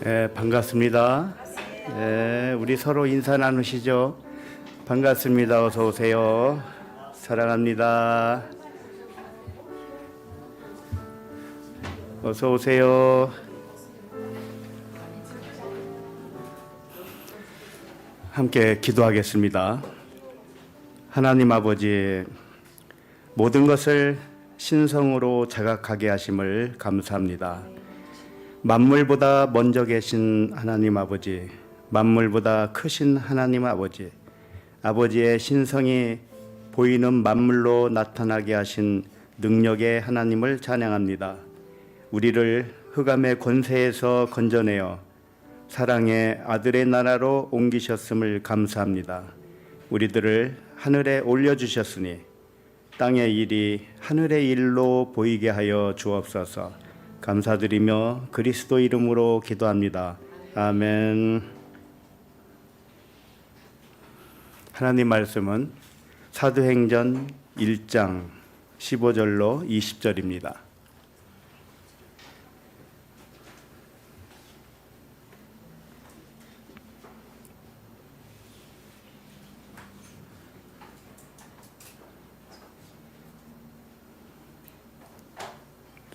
반갑습니다. 우리 서로 인사 나누시죠. 반갑습니다. 어서 오세요. 사랑합니다. 어서 오세요. 함께 기도하겠습니다. 하나님 아버지, 모든 것을 신성으로 자각하게 하심을 감사합니다. 만물보다 먼저 계신 하나님 아버지, 만물보다 크신 하나님 아버지, 아버지의 신성이 보이는 만물로 나타나게 하신 능력의 하나님을 찬양합니다. 우리를 흑암의 권세에서 건져내어 사랑의 아들의 나라로 옮기셨음을 감사합니다. 우리들을 하늘에 올려주셨으니 땅의 일이 하늘의 일로 보이게 하여 주옵소서. 감사드리며 그리스도 이름으로 기도합니다. 아멘. 하나님 말씀은 사도행전 1장 15절로 20절입니다.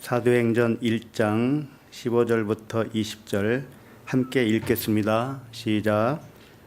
사도행전 1장 15절부터 20절 함께 읽겠습니다. 시작.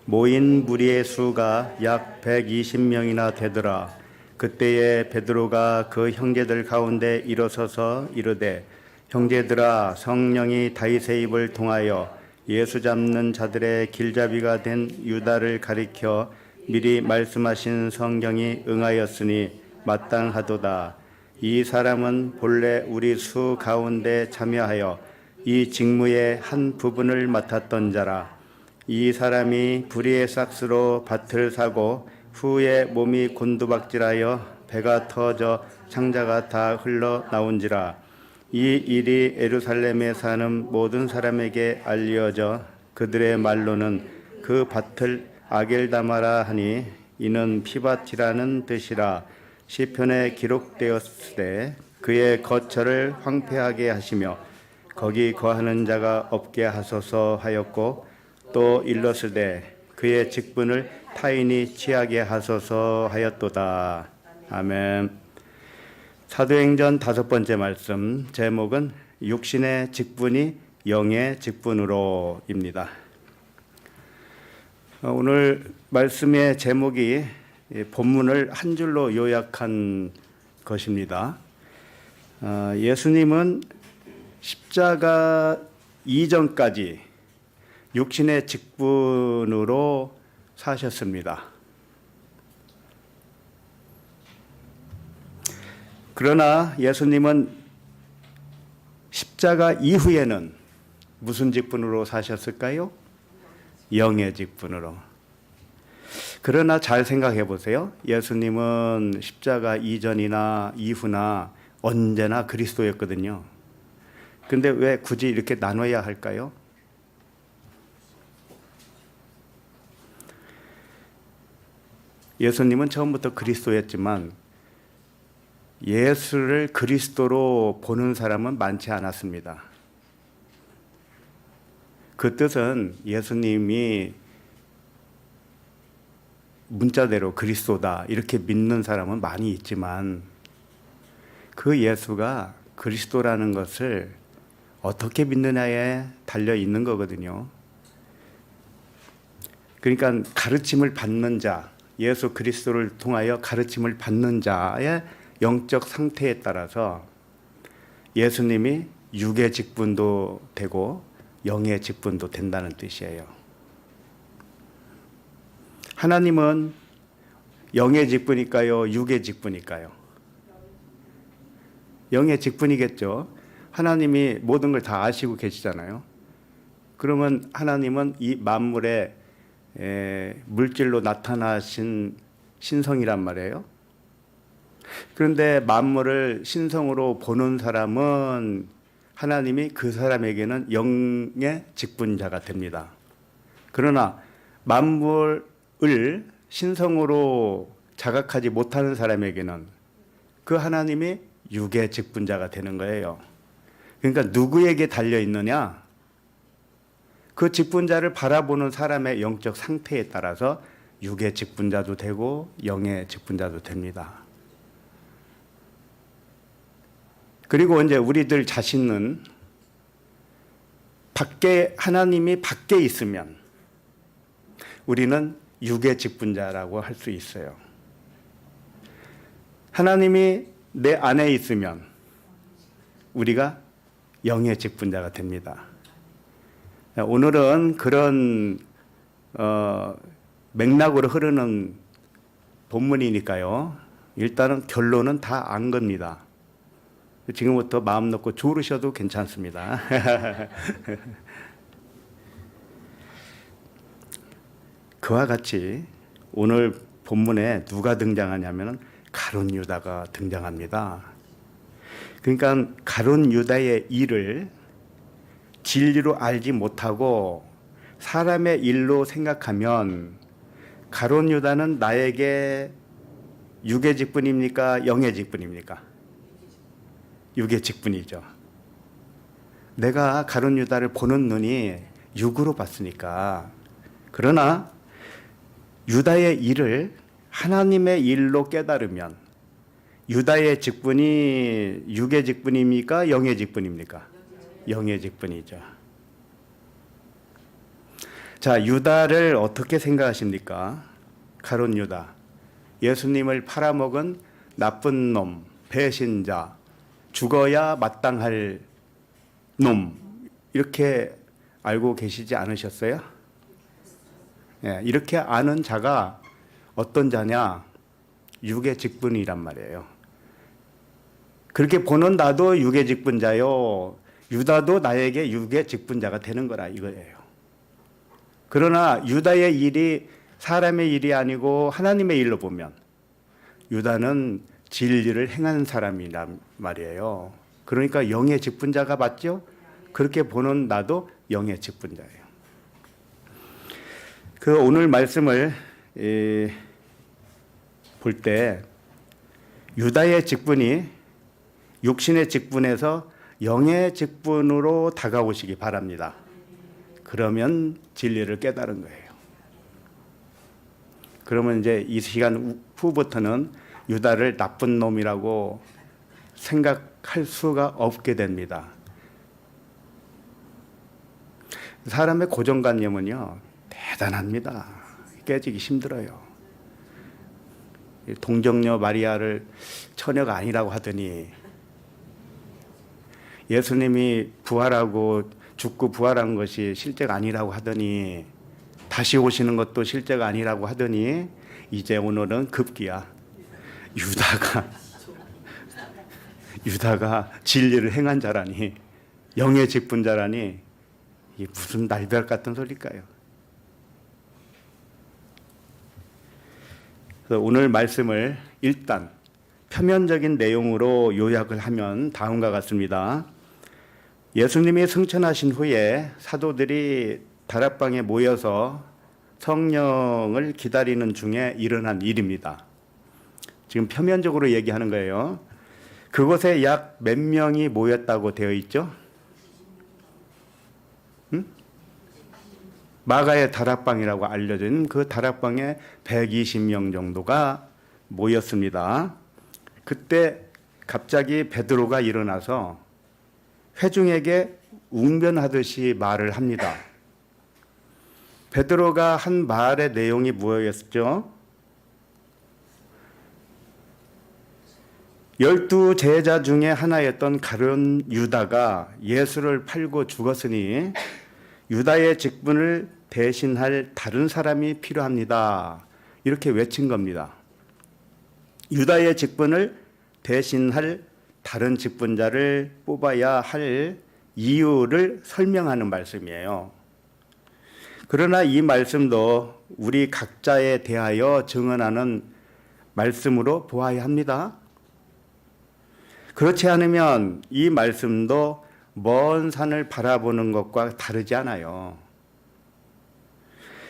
모인 무리의 수가 약 120명이나 되더라. 그때에 베드로가 그 형제들 가운데 일어서서 이르되, 형제들아, 성령이 다윗의 입을 통하여 예수 잡는 자들의 길잡이가 된 유다를 가리켜 미리 말씀하신 성경이 응하였으니 마땅하도다. 이 사람은 본래 우리 수 가운데 참여하여 이 직무의 한 부분을 맡았던 자라. 이 사람이 불의의 삭스로 밭을 사고 후에 몸이 곤두박질하여 배가 터져 창자가 다 흘러나온지라. 이 일이 예루살렘에 사는 모든 사람에게 알려져 그들의 말로는 그 밭을 아겔다마라 하니 이는 피밭이라는 뜻이라. 시편에 기록되었으되 그의 거처를 황폐하게 하시며 거기 거하는 자가 없게 하소서 하였고, 또 일렀으되 그의 직분을 타인이 취하게 하소서 하였도다. 아멘. 사도행전 5번째 말씀, 제목은 육신의 직분이 영의 직분으로입니다. 오늘 말씀의 제목이 본문을 한 줄로 요약한 것입니다. 예수님은 십자가 이전까지 육신의 직분으로 사셨습니다. 그러나 예수님은 십자가 이후에는 무슨 직분으로 사셨을까요? 영의 직분으로. 그러나 잘 생각해 보세요. 예수님은 십자가 이전이나 이후나 언제나 그리스도였거든요. 근데 왜 굳이 이렇게 나눠야 할까요? 예수님은 처음부터 그리스도였지만 예수를 그리스도로 보는 사람은 많지 않았습니다. 그 뜻은 예수님이 문자대로 그리스도다 이렇게 믿는 사람은 많이 있지만 그 예수가 그리스도라는 것을 어떻게 믿느냐에 달려 있는 거거든요. 그러니까 가르침을 받는 자, 예수 그리스도를 통하여 가르침을 받는 자의 영적 상태에 따라서 예수님이 육의 직분도 되고 영의 직분도 된다는 뜻이에요. 하나님은 영의 직분일까요? 육의 직분일까요? 영의 직분이겠죠. 하나님이 모든 걸 다 아시고 계시잖아요. 그러면 하나님은 이 만물에 물질로 나타나신 신성이란 말이에요. 그런데 만물을 신성으로 보는 사람은 하나님이 그 사람에게는 영의 직분자가 됩니다. 그러나 만물을 신성으로 자각하지 못하는 사람에게는 그 하나님이 육의 직분자가 되는 거예요. 그러니까 누구에게 달려 있느냐? 그 직분자를 바라보는 사람의 영적 상태에 따라서 육의 직분자도 되고 영의 직분자도 됩니다. 그리고 이제 우리들 자신은 밖에, 하나님이 밖에 있으면 우리는 육의 직분자라고 할 수 있어요. 하나님이 내 안에 있으면 우리가 영의 직분자가 됩니다. 오늘은 그런 맥락으로 흐르는 본문이니까요. 일단은 결론은 다 안 겁니다. 지금부터 마음 놓고 졸으셔도 괜찮습니다. 그와 같이 오늘 본문에 누가 등장하냐면 가룟 유다가 등장합니다. 그러니까 가룟 유다의 일을 진리로 알지 못하고 사람의 일로 생각하면 가룟 유다는 나에게 육의 직분입니까? 영의 직분입니까? 육의 직분이죠. 내가 가룟 유다를 보는 눈이 육으로 봤으니까. 그러나 유다의 일을 하나님의 일로 깨달으면 유다의 직분이 육의 직분입니까? 영의 직분입니까? 영의 직분이죠. 자, 유다를 어떻게 생각하십니까? 가룟 유다. 예수님을 팔아먹은 나쁜 놈, 배신자, 죽어야 마땅할 놈, 이렇게 알고 계시지 않으셨어요? 예, 이렇게 아는 자가 어떤 자냐? 육의 직분이란 말이에요. 그렇게 보는 나도 육의 직분자요. 유다도 나에게 육의 직분자가 되는 거라 이거예요. 그러나 유다의 일이 사람의 일이 아니고 하나님의 일로 보면 유다는 진리를 행하는 사람이란 말이에요. 그러니까 영의 직분자가 맞죠? 그렇게 보는 나도 영의 직분자예요. 그 오늘 말씀을 볼 때 유다의 직분이 육신의 직분에서 영의 직분으로 다가오시기 바랍니다. 그러면 진리를 깨달은 거예요. 그러면 이제 이 시간 후부터는 유다를 나쁜 놈이라고 생각할 수가 없게 됩니다. 사람의 고정관념은요, 대단합니다. 깨지기 힘들어요. 동정녀 마리아를 처녀가 아니라고 하더니 예수님이 부활하고 죽고 부활한 것이 실제가 아니라고 하더니 다시 오시는 것도 실제가 아니라고 하더니 이제 오늘은 급기야 유다가 진리를 행한 자라니 영의 직분자라니 이게 무슨 날벼락 같은 소리일까요? 그래서 오늘 말씀을 일단 표면적인 내용으로 요약을 하면 다음과 같습니다. 예수님이 승천하신 후에 사도들이 다락방에 모여서 성령을 기다리는 중에 일어난 일입니다. 지금 표면적으로 얘기하는 거예요. 그곳에 약 몇 명이 모였다고 되어 있죠? 마가의 다락방이라고 알려진 그 다락방에 120명 정도가 모였습니다. 그때 갑자기 베드로가 일어나서 회중에게 웅변하듯이 말을 합니다. 베드로가 한 말의 내용이 무엇이었죠? 12 제자 중에 하나였던 가룟 유다가 예수를 팔고 죽었으니 유다의 직분을 대신할 다른 사람이 필요합니다. 이렇게 외친 겁니다. 유다의 직분을 대신할 다른 직분자를 뽑아야 할 이유를 설명하는 말씀이에요. 그러나 이 말씀도 우리 각자에 대하여 증언하는 말씀으로 보아야 합니다. 그렇지 않으면 이 말씀도 먼 산을 바라보는 것과 다르지 않아요.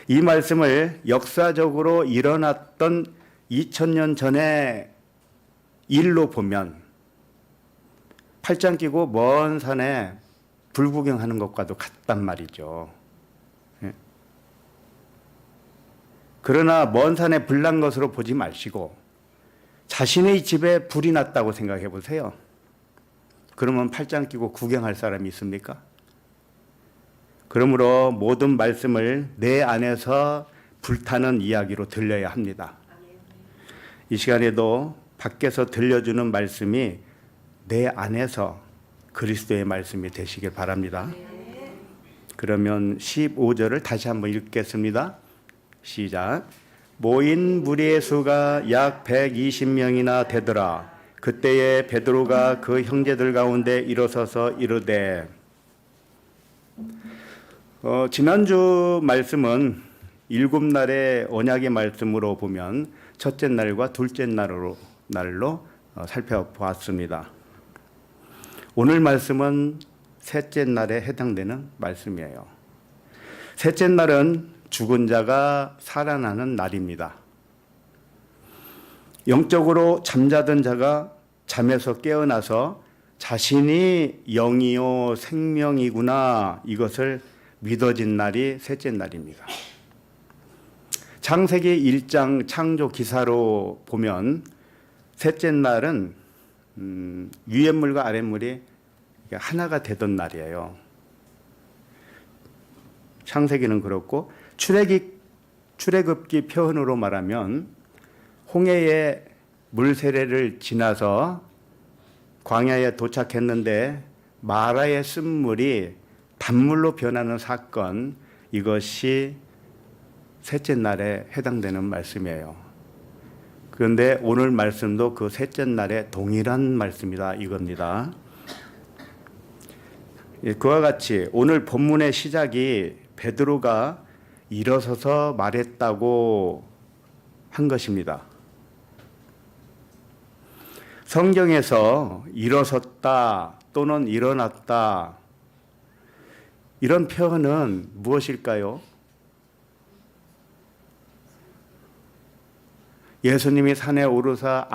이 말씀을 역사적으로 일어났던 2000년 전의 일로 보면 팔짱 끼고 먼 산에 불구경하는 것과도 같단 말이죠. 그러나 먼 산에 불난 것으로 보지 마시고 자신의 집에 불이 났다고 생각해 보세요. 그러면 팔짱 끼고 구경할 사람이 있습니까? 그러므로 모든 말씀을 내 안에서 불타는 이야기로 들려야 합니다. 이 시간에도 밖에서 들려주는 말씀이 내 안에서 그리스도의 말씀이 되시길 바랍니다. 그러면 15절을 다시 한번 읽겠습니다. 시작. 모인 무리의 수가 약 120명이나 되더라. 그때에 베드로가 그 형제들 가운데 일어서서 이르되, 지난주 말씀은 7날의 언약의 말씀으로 보면 첫째 날과 둘째 날로 살펴보았습니다. 오늘 말씀은 셋째 날에 해당되는 말씀이에요. 셋째 날은 죽은 자가 살아나는 날입니다. 영적으로 잠자던 자가 잠에서 깨어나서 자신이 영이요 생명이구나, 이것을 믿어진 날이 셋째 날입니다. 창세기 1장 창조 기사로 보면 셋째 날은 위에물과 아랫물이 하나가 되던 날이에요. 창세기는 그렇고, 출애굽기 표현으로 말하면 홍해의 물 세례를 지나서 광야에 도착했는데 마라의 쓴물이 단물로 변하는 사건, 이것이 셋째 날에 해당되는 말씀이에요. 그런데 오늘 말씀도 그 셋째 날에 동일한 말씀이다, 이겁니다. 그와 같이 오늘 본문의 시작이 베드로가 일어서서 말했다고 한 것입니다. 성경에서 일어섰다 또는 일어났다, 이런 표현은 무엇일까요? 예수님이 산에 오르사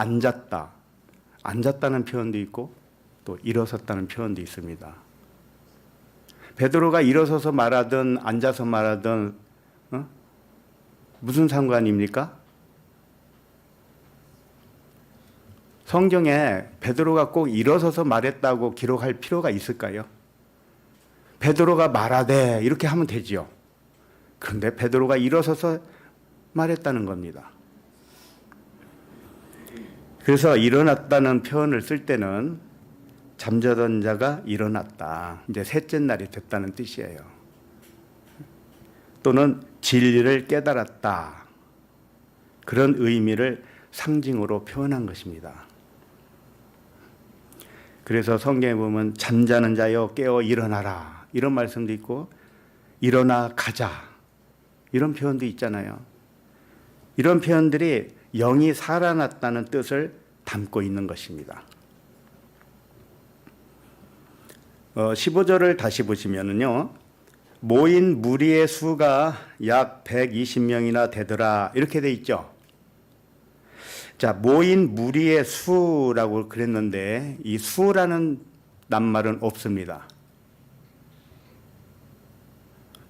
앉았다는 표현도 있고 또 일어섰다는 표현도 있습니다. 베드로가 일어서서 말하든 앉아서 말하든 무슨 상관입니까? 성경에 베드로가 꼭 일어서서 말했다고 기록할 필요가 있을까요? 베드로가 말하되 이렇게 하면 되지요. 그런데 베드로가 일어서서 말했다는 겁니다. 그래서 일어났다는 표현을 쓸 때는 잠자던 자가 일어났다, 이제 셋째 날이 됐다는 뜻이에요. 또는 진리를 깨달았다, 그런 의미를 상징으로 표현한 것입니다. 그래서 성경에 보면 잠자는 자여 깨어 일어나라, 이런 말씀도 있고 일어나 가자, 이런 표현도 있잖아요. 이런 표현들이 영이 살아났다는 뜻을 담고 있는 것입니다. 15절을 다시 보시면은요, 모인 무리의 수가 약 120명이나 되더라, 이렇게 돼 있죠. 자, 모인 무리의 수라고 그랬는데 이 수라는 낱말은 없습니다.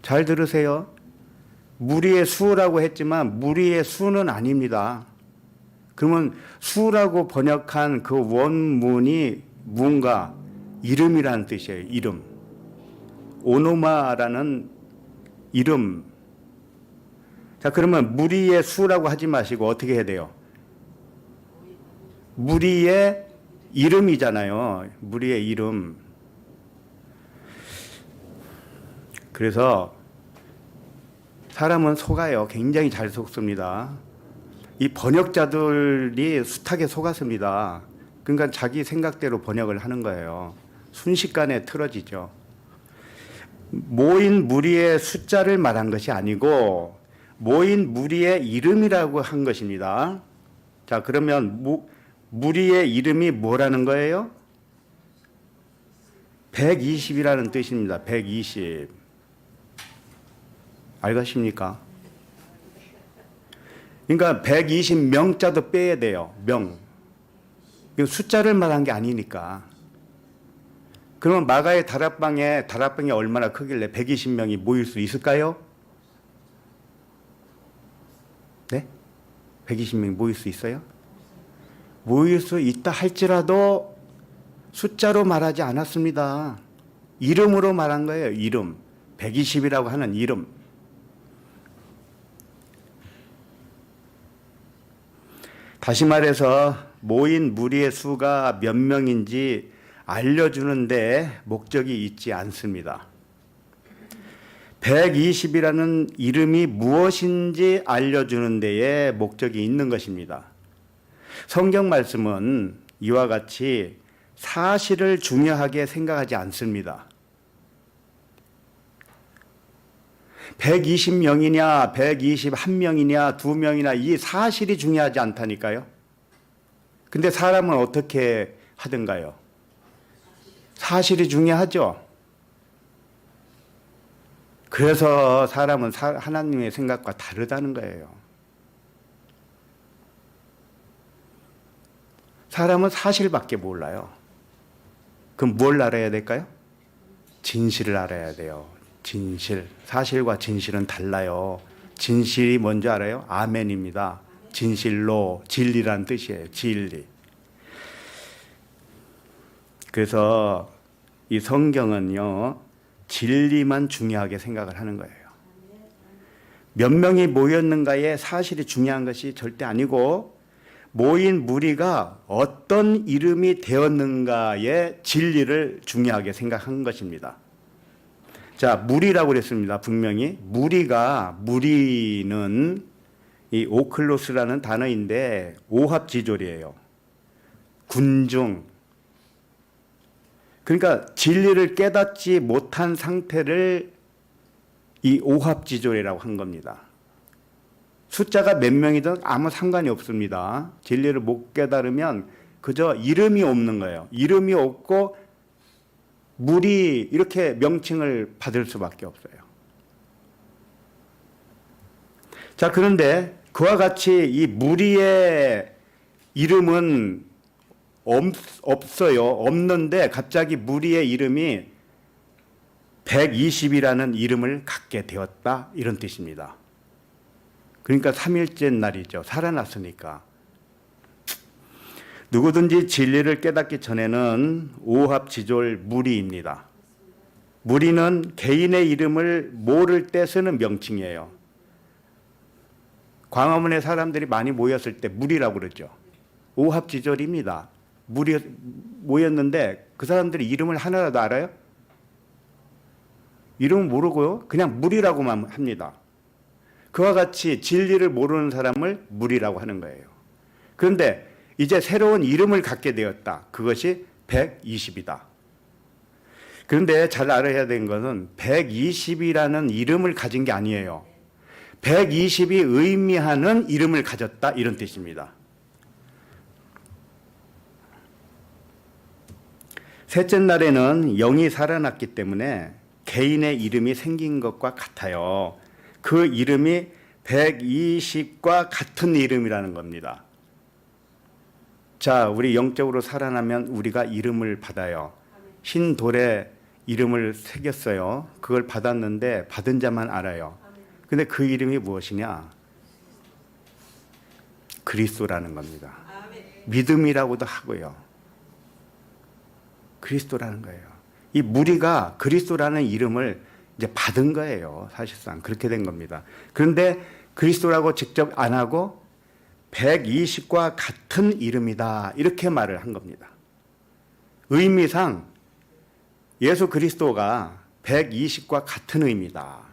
잘 들으세요. 무리의 수라고 했지만 무리의 수는 아닙니다. 그러면 수라고 번역한 그 원문이 뭔가 이름이라는 뜻이에요. 이름. 오노마라는 이름. 자, 그러면 무리의 수라고 하지 마시고 어떻게 해야 돼요? 무리의 이름이잖아요. 무리의 이름. 그래서 사람은 속아요. 굉장히 잘 속습니다. 이 번역자들이 숱하게 속았습니다. 그러니까 자기 생각대로 번역을 하는 거예요. 순식간에 틀어지죠. 모인 무리의 숫자를 말한 것이 아니고 모인 무리의 이름이라고 한 것입니다. 자, 그러면 무리의 이름이 뭐라는 거예요? 120이라는 뜻입니다. 120. 알겠습니까? 그러니까 120명자도 빼야 돼요. 명. 숫자를 말한 게 아니니까. 그러면 마가의 다락방이 얼마나 크길래 120명이 모일 수 있을까요? 네? 120명이 모일 수 있어요? 모일 수 있다 할지라도 숫자로 말하지 않았습니다. 이름으로 말한 거예요. 이름. 120이라고 하는 이름. 다시 말해서 모인 무리의 수가 몇 명인지 알려주는데 목적이 있지 않습니다. 120이라는 이름이 무엇인지 알려주는 데에 목적이 있는 것입니다. 성경 말씀은 이와 같이 사실을 중요하게 생각하지 않습니다. 120명이냐, 121명이냐, 2명이냐 이 사실이 중요하지 않다니까요. 근데 사람은 어떻게 하던가요? 사실이 중요하죠. 그래서 사람은 하나님의 생각과 다르다는 거예요. 사람은 사실밖에 몰라요. 그럼 뭘 알아야 될까요? 진실을 알아야 돼요. 진실. 사실과 진실은 달라요. 진실이 뭔지 알아요? 아멘입니다. 진실로, 진리란 뜻이에요. 진리. 그래서 이 성경은요, 진리만 중요하게 생각을 하는 거예요. 몇 명이 모였는가의 사실이 중요한 것이 절대 아니고 모인 무리가 어떤 이름이 되었는가의 진리를 중요하게 생각한 것입니다. 자, 무리라고 그랬습니다. 분명히. 무리는 이 오클로스라는 단어인데 오합지졸이에요. 군중. 그러니까 진리를 깨닫지 못한 상태를 이 오합지졸이라고 한 겁니다. 숫자가 몇 명이든 아무 상관이 없습니다. 진리를 못 깨달으면 그저 이름이 없는 거예요. 이름이 없고 무리 이렇게 명칭을 받을 수밖에 없어요. 자, 그런데 그와 같이 이 무리의 이름은 없어요. 없는데 갑자기 무리의 이름이 120이라는 이름을 갖게 되었다. 이런 뜻입니다. 그러니까 3일째 날이죠. 살아났으니까. 누구든지 진리를 깨닫기 전에는 오합지졸 무리입니다. 무리는 개인의 이름을 모를 때 쓰는 명칭이에요. 광화문에 사람들이 많이 모였을 때 무리라고 그러죠. 오합지졸입니다. 무리 모였는데 그 사람들이 이름을 하나라도 알아요? 이름은 모르고요. 그냥 무리라고만 합니다. 그와 같이 진리를 모르는 사람을 무리라고 하는 거예요. 그런데 이제 새로운 이름을 갖게 되었다. 그것이 120이다. 그런데 잘 알아야 되는 것은 120이라는 이름을 가진 게 아니에요. 120이 의미하는 이름을 가졌다. 이런 뜻입니다. 셋째 날에는 영이 살아났기 때문에 개인의 이름이 생긴 것과 같아요. 그 이름이 120과 같은 이름이라는 겁니다. 자, 우리 영적으로 살아나면 우리가 이름을 받아요. 흰 돌에 이름을 새겼어요. 그걸 받았는데 받은 자만 알아요. 근데 그 이름이 무엇이냐? 그리스도라는 겁니다. 믿음이라고도 하고요. 그리스도라는 거예요. 이 무리가 그리스도라는 이름을 이제 받은 거예요. 사실상 그렇게 된 겁니다. 그런데 그리스도라고 직접 안 하고 120과 같은 이름이다. 이렇게 말을 한 겁니다. 의미상 예수 그리스도가 120과 같은 의미다.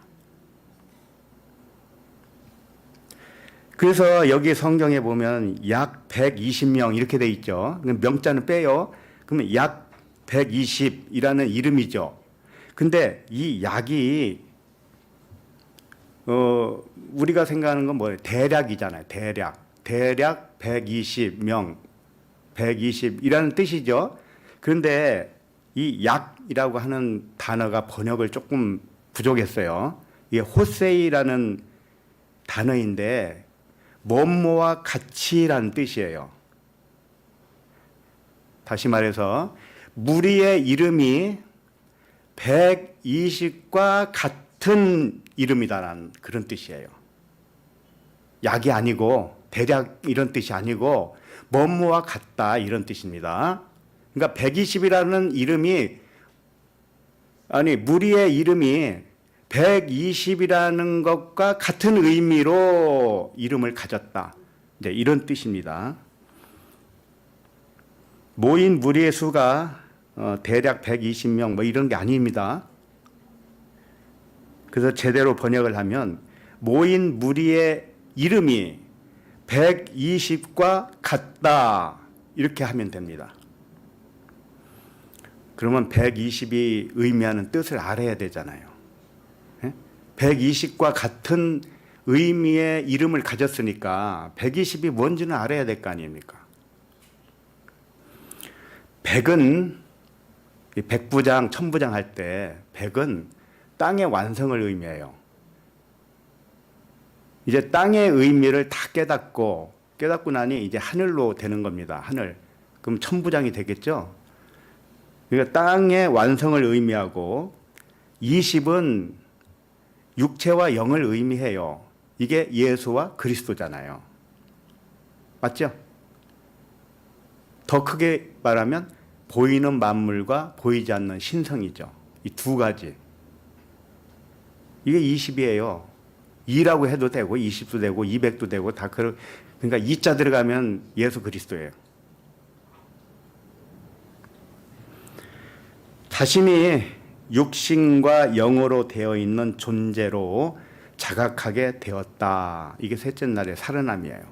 그래서 여기 성경에 보면 약 120명 이렇게 돼 있죠. 명자는 빼요. 그러면 약 120이라는 이름이죠. 근데 이 약이 우리가 생각하는 건 뭐예요? 대략이잖아요. 대략 120명, 120이라는 뜻이죠. 그런데 이 약이라고 하는 단어가 번역을 조금 부족했어요. 이게 호세이라는 단어인데 뭐뭐와 같이라는 뜻이에요. 다시 말해서 무리의 이름이 120과 같은 이름이다라는 그런 뜻이에요. 약이 아니고 대략 이런 뜻이 아니고 뭐뭐와 같다 이런 뜻입니다. 그러니까 120이라는 이름이 무리의 이름이 120이라는 것과 같은 의미로 이름을 가졌다. 이제 이런 뜻입니다. 모인 무리의 수가 대략 120명 뭐 이런 게 아닙니다. 그래서 제대로 번역을 하면 모인 무리의 이름이 120과 같다 이렇게 하면 됩니다. 그러면 120이 의미하는 뜻을 알아야 되잖아요. 120과 같은 의미의 이름을 가졌으니까 120이 뭔지는 알아야 될 거 아닙니까? 100은 백부장, 천부장 할 때 100은 땅의 완성을 의미해요. 이제 땅의 의미를 다 깨닫고 나니 이제 하늘로 되는 겁니다. 하늘. 그럼 천부장이 되겠죠? 그러니까 땅의 완성을 의미하고 20은 육체와 영을 의미해요. 이게 예수와 그리스도잖아요. 맞죠? 더 크게 말하면 보이는 만물과 보이지 않는 신성이죠. 이 두 가지. 이게 20이에요. 2라고 해도 되고 20도 되고 200도 되고 다 그러니까 2자 들어가면 예수 그리스도예요. 자신이 육신과 영으로 되어 있는 존재로 자각하게 되었다. 이게 셋째 날의 살아남이에요.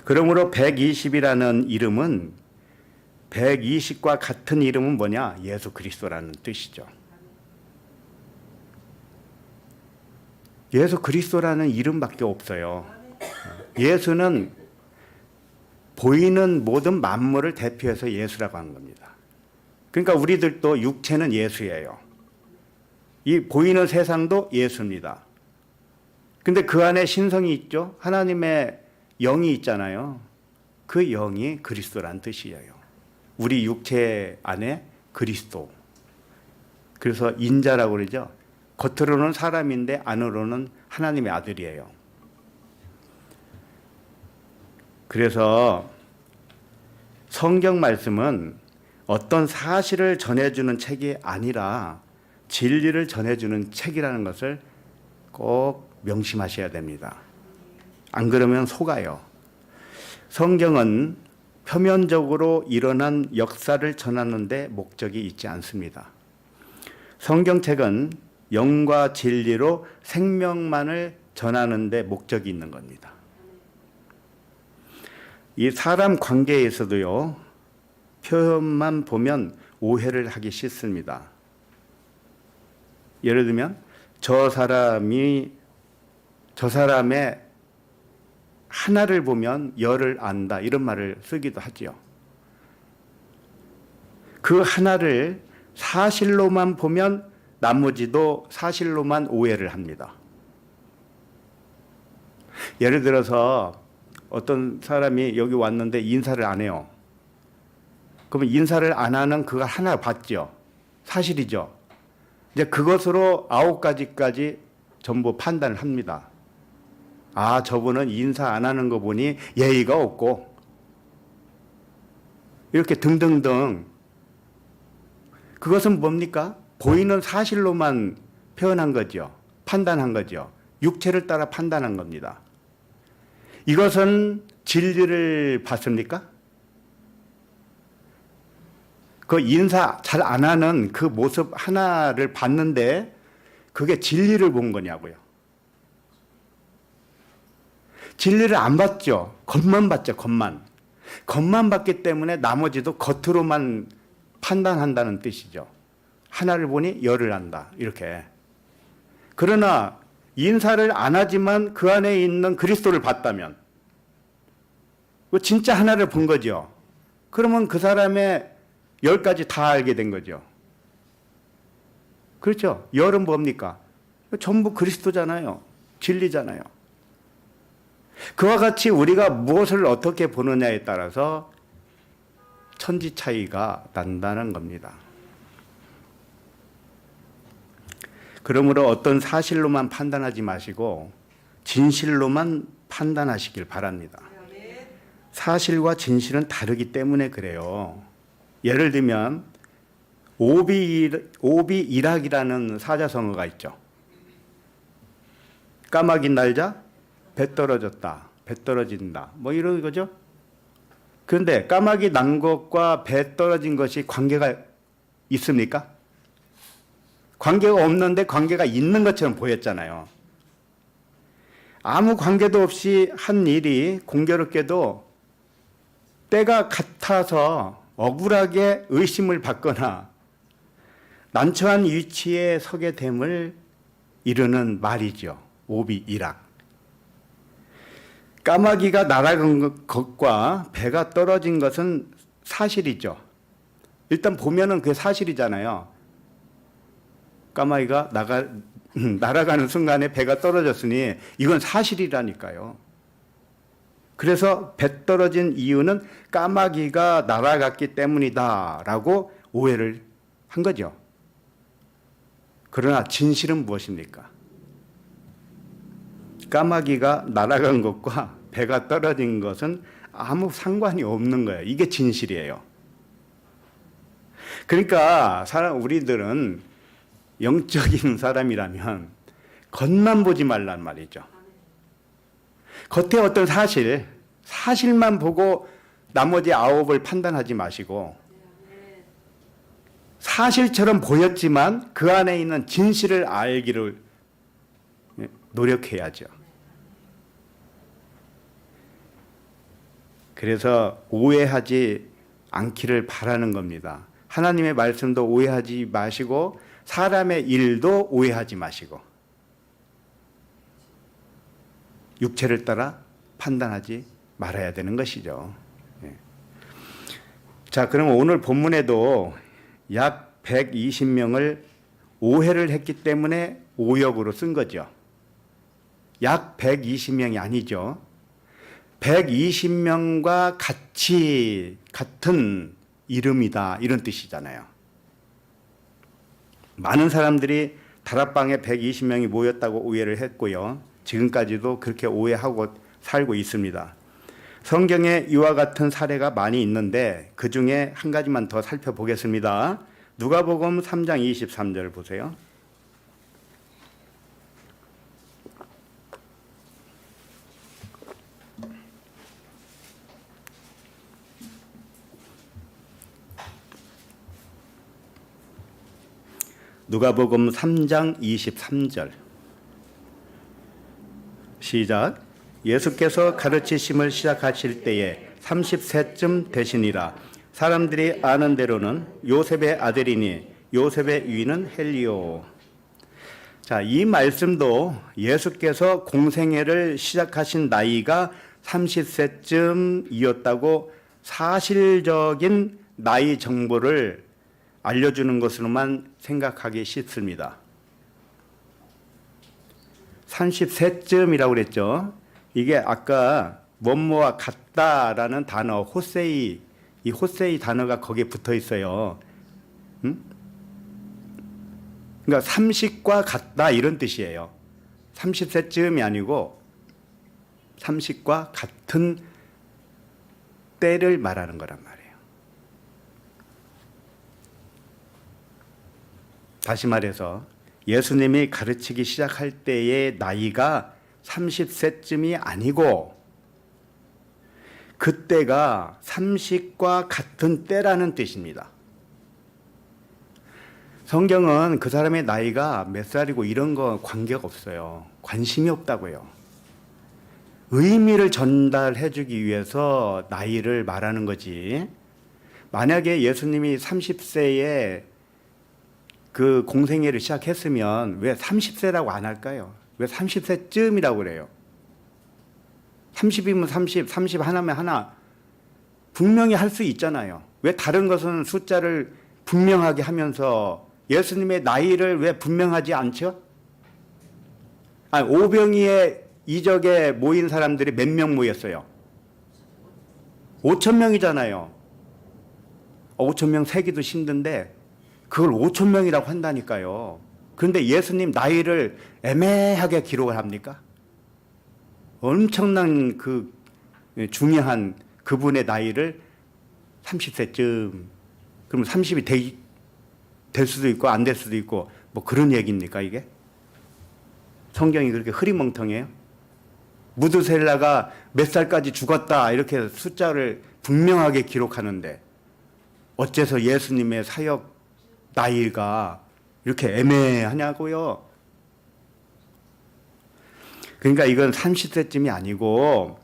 그러므로 120이라는 이름은 120과 같은 이름은 뭐냐? 예수 그리스도라는 뜻이죠. 예수 그리스도라는 이름밖에 없어요. 예수는 보이는 모든 만물을 대표해서 예수라고 하는 겁니다. 그러니까 우리들도 육체는 예수예요. 이 보이는 세상도 예수입니다. 근데 그 안에 신성이 있죠. 하나님의 영이 있잖아요. 그 영이 그리스도란 뜻이에요. 우리 육체 안에 그리스도. 그래서 인자라고 그러죠. 겉으로는 사람인데 안으로는 하나님의 아들이에요. 그래서 성경 말씀은 어떤 사실을 전해주는 책이 아니라 진리를 전해주는 책이라는 것을 꼭 명심하셔야 됩니다. 안 그러면 속아요. 성경은 표면적으로 일어난 역사를 전하는 데 목적이 있지 않습니다. 성경책은 영과 진리로 생명만을 전하는 데 목적이 있는 겁니다. 이 사람 관계에서도요, 표현만 보면 오해를 하기 쉽습니다. 예를 들면 저 사람의 하나를 보면 열을 안다 이런 말을 쓰기도 하죠. 그 하나를 사실로만 보면 나머지도 사실로만 오해를 합니다. 예를 들어서 어떤 사람이 여기 왔는데 인사를 안 해요. 그러면 인사를 안 하는 그걸 하나 봤죠. 사실이죠. 이제 그것으로 9가지까지 전부 판단을 합니다. 아, 저분은 인사 안 하는 거 보니 예의가 없고, 이렇게 등등등. 그것은 뭡니까? 보이는 사실로만 표현한 거죠. 판단한 거죠. 육체를 따라 판단한 겁니다. 이것은 진리를 봤습니까? 그 인사 잘 안 하는 그 모습 하나를 봤는데 그게 진리를 본 거냐고요. 진리를 안 봤죠. 겉만 봤죠. 겉만 봤기 때문에 나머지도 겉으로만 판단한다는 뜻이죠. 하나를 보니 열을 안다. 이렇게. 그러나 인사를 안 하지만 그 안에 있는 그리스도를 봤다면 진짜 하나를 본 거죠. 그러면 그 사람의 10가지 다 알게 된 거죠. 그렇죠? 열은 뭡니까? 전부 그리스도잖아요. 진리잖아요. 그와 같이 우리가 무엇을 어떻게 보느냐에 따라서 천지 차이가 난다는 겁니다. 그러므로 어떤 사실로만 판단하지 마시고 진실로만 판단하시길 바랍니다. 사실과 진실은 다르기 때문에 그래요. 예를 들면 오비이락이라는 사자성어가 있죠. 까마귀 날자 배 떨어졌다. 배 떨어진다. 뭐 이런 거죠. 그런데 까마귀 난 것과 배 떨어진 것이 관계가 있습니까? 관계가 없는데 관계가 있는 것처럼 보였잖아요. 아무 관계도 없이 한 일이 공교롭게도 때가 같아서 억울하게 의심을 받거나 난처한 위치에 서게 됨을 이르는 말이죠. 오비이락. 까마귀가 날아간 것과 배가 떨어진 것은 사실이죠. 일단 보면은 그게 사실이잖아요. 까마귀가 날아가는 순간에 배가 떨어졌으니 이건 사실이라니까요. 그래서 배 떨어진 이유는 까마귀가 날아갔기 때문이다라고 오해를 한 거죠. 그러나 진실은 무엇입니까? 까마귀가 날아간 것과 배가 떨어진 것은 아무 상관이 없는 거예요. 이게 진실이에요. 그러니까 우리들은 영적인 사람이라면 겉만 보지 말란 말이죠. 겉에 어떤 사실만 보고 나머지 9을 판단하지 마시고 사실처럼 보였지만 그 안에 있는 진실을 알기를 노력해야죠. 그래서 오해하지 않기를 바라는 겁니다. 하나님의 말씀도 오해하지 마시고 사람의 일도 오해하지 마시고 육체를 따라 판단하지 말아야 되는 것이죠. 자, 그럼 오늘 본문에도 약 120명을 오해를 했기 때문에 오역으로 쓴 거죠. 약 120명이 아니죠. 120명과 같은 이름이다 이런 뜻이잖아요. 많은 사람들이 다락방에 120명이 모였다고 오해를 했고요. 지금까지도 그렇게 오해하고 살고 있습니다. 성경에 이와 같은 사례가 많이 있는데 그 중에 한 가지만 더 살펴보겠습니다. 누가복음 3장 23절 보세요. 누가복음 3장 23절 시작. 예수께서 가르치심을 시작하실 때에 30세쯤 되시니라. 사람들이 아는 대로는 요셉의 아들이니 요셉의 위는 헬리오. 자, 이 말씀도 예수께서 공생애를 시작하신 나이가 30세쯤이었다고 사실적인 나이 정보를 알려주는 것으로만 생각하기 쉽습니다. 30세쯤이라고 그랬죠. 이게 아까 뭐뭐와 같다라는 단어 호세이, 이 호세이 단어가 거기에 붙어 있어요. 그러니까 30과 같다 이런 뜻이에요. 30세쯤이 아니고 30과 같은 때를 말하는 거란 말이에요. 다시 말해서 예수님이 가르치기 시작할 때의 나이가 30세쯤이 아니고 그때가 30과 같은 때라는 뜻입니다. 성경은 그 사람의 나이가 몇 살이고 이런 거 관계가 없어요. 관심이 없다고요. 의미를 전달해 주기 위해서 나이를 말하는 거지. 만약에 예수님이 30세에 그 공생애를 시작했으면 왜 30세라고 안 할까요? 왜 30세쯤이라고 그래요? 30이면 30, 30 하나면 하나 분명히 할 수 있잖아요. 왜 다른 것은 숫자를 분명하게 하면서 예수님의 나이를 왜 분명하지 않죠? 아니, 오병이의 이적에 모인 사람들이 몇 명 모였어요? 5,000명이잖아요. 5,000명 세기도 힘든데 그걸 5,000명이라고 한다니까요. 그런데 예수님 나이를 애매하게 기록을 합니까? 엄청난 그 중요한 그분의 나이를 30세쯤, 그럼 30이 될 수도 있고 안 될 수도 있고 뭐 그런 얘기입니까 이게? 성경이 그렇게 흐리멍텅해요? 무드셀라가 몇 살까지 죽었다 이렇게 숫자를 분명하게 기록하는데 어째서 예수님의 사역 나이가 이렇게 애매하냐고요? 그러니까 이건 30세쯤이 아니고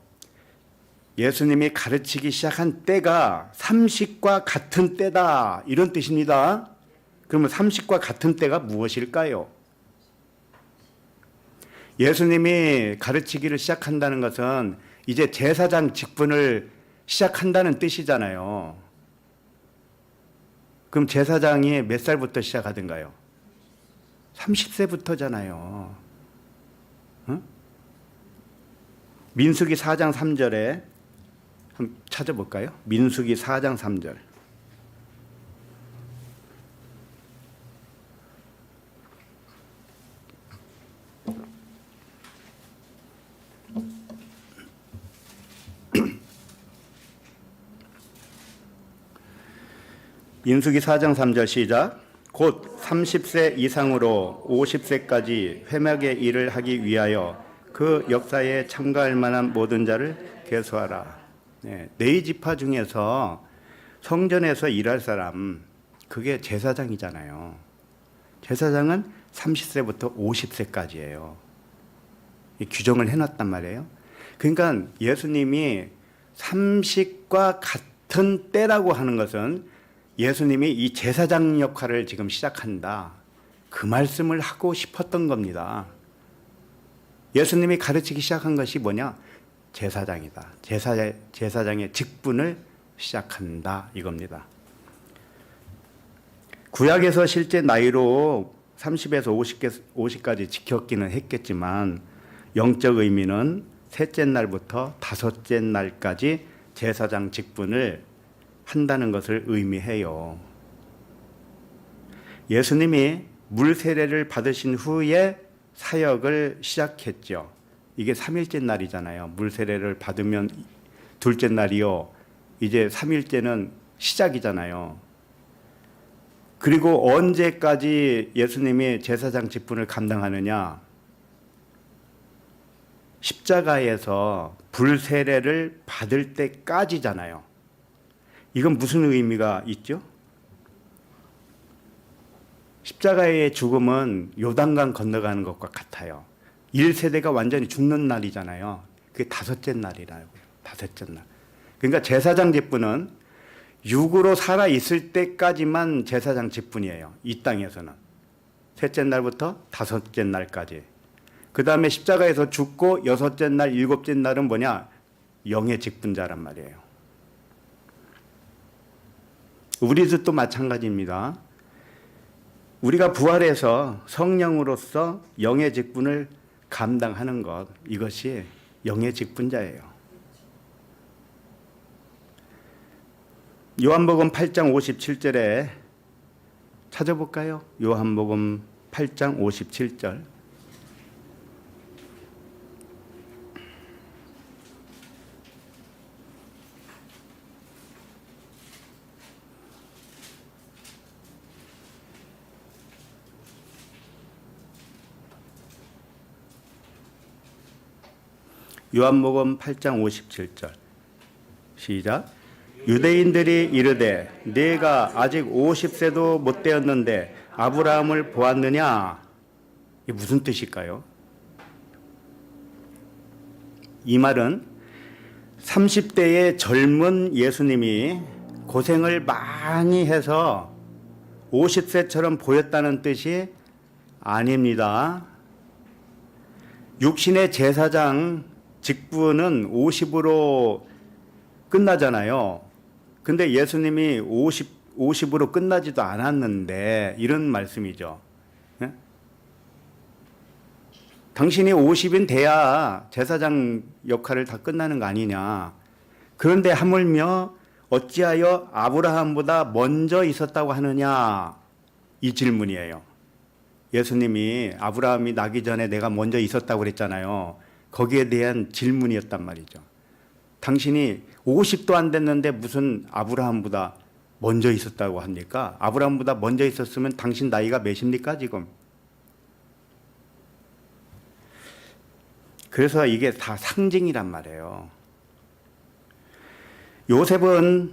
예수님이 가르치기 시작한 때가 30과 같은 때다 이런 뜻입니다. 그러면 30과 같은 때가 무엇일까요? 예수님이 가르치기를 시작한다는 것은 이제 제사장 직분을 시작한다는 뜻이잖아요. 그럼 제사장이 몇 살부터 시작하던가요? 30세부터잖아요. 응? 민수기 4장 3절에 한번 찾아볼까요? 민수기 4장 3절. 민수기 4장 3절 시작. 곧 30세 이상으로 50세까지 회막의 일을 하기 위하여 그 역사에 참가할 만한 모든 자를 계수하라. 네 지파 중에서 성전에서 일할 사람 그게 제사장이잖아요. 제사장은 30세부터 50세까지예요. 규정을 해놨단 말이에요. 그러니까 예수님이 30과 같은 때라고 하는 것은 예수님이 이 제사장 역할을 지금 시작한다. 그 말씀을 하고 싶었던 겁니다. 예수님이 가르치기 시작한 것이 뭐냐? 제사장이다. 제사장의 직분을 시작한다. 이겁니다. 구약에서 실제 나이로 30에서 50까지 지켰기는 했겠지만 영적 의미는 셋째 날부터 다섯째 날까지 제사장 직분을 한다는 것을 의미해요. 예수님이 물 세례를 받으신 후에 사역을 시작했죠. 이게 3일째 날이잖아요. 물 세례를 받으면 둘째 날이요. 이제 3일째는 시작이잖아요. 그리고 언제까지 예수님이 제사장 직분을 감당하느냐? 십자가에서 불 세례를 받을 때까지잖아요. 이건 무슨 의미가 있죠? 십자가의 죽음은 요단강 건너가는 것과 같아요. 1세대가 완전히 죽는 날이잖아요. 그게 다섯째 날이라고요. 다섯째 날. 그러니까 제사장 직분은 육으로 살아 있을 때까지만 제사장 직분이에요. 이 땅에서는. 셋째 날부터 다섯째 날까지. 그 다음에 십자가에서 죽고 여섯째 날, 일곱째 날은 뭐냐? 영의 직분자란 말이에요. 우리도 마찬가지입니다. 우리가 부활해서 성령으로서 영의 직분을 감당하는 것, 이것이 영의 직분자예요. 요한복음 8장 57절에 찾아볼까요? 요한복음 8장 57절. 요한복음 8장 57절 시작. 유대인들이 이르되 네가 아직 50세도 못 되었는데 아브라함을 보았느냐? 이게 무슨 뜻일까요? 이 말은 30대의 젊은 예수님이 고생을 많이 해서 50세처럼 보였다는 뜻이 아닙니다. 육신의 제사장 직분은 50으로 끝나잖아요. 근데 예수님이 50으로 끝나지도 않았는데 이런 말씀이죠. 네? 당신이 50인 돼야 제사장 역할을 다 끝나는 거 아니냐. 그런데 하물며 어찌하여 아브라함보다 먼저 있었다고 하느냐. 이 질문이에요. 예수님이 아브라함이 나기 전에 내가 먼저 있었다고 그랬잖아요. 거기에 대한 질문이었단 말이죠. 당신이 50도 안 됐는데 무슨 아브라함보다 먼저 있었다고 합니까? 아브라함보다 먼저 있었으면 당신 나이가 몇입니까 지금? 그래서 이게 다 상징이란 말이에요. 요셉은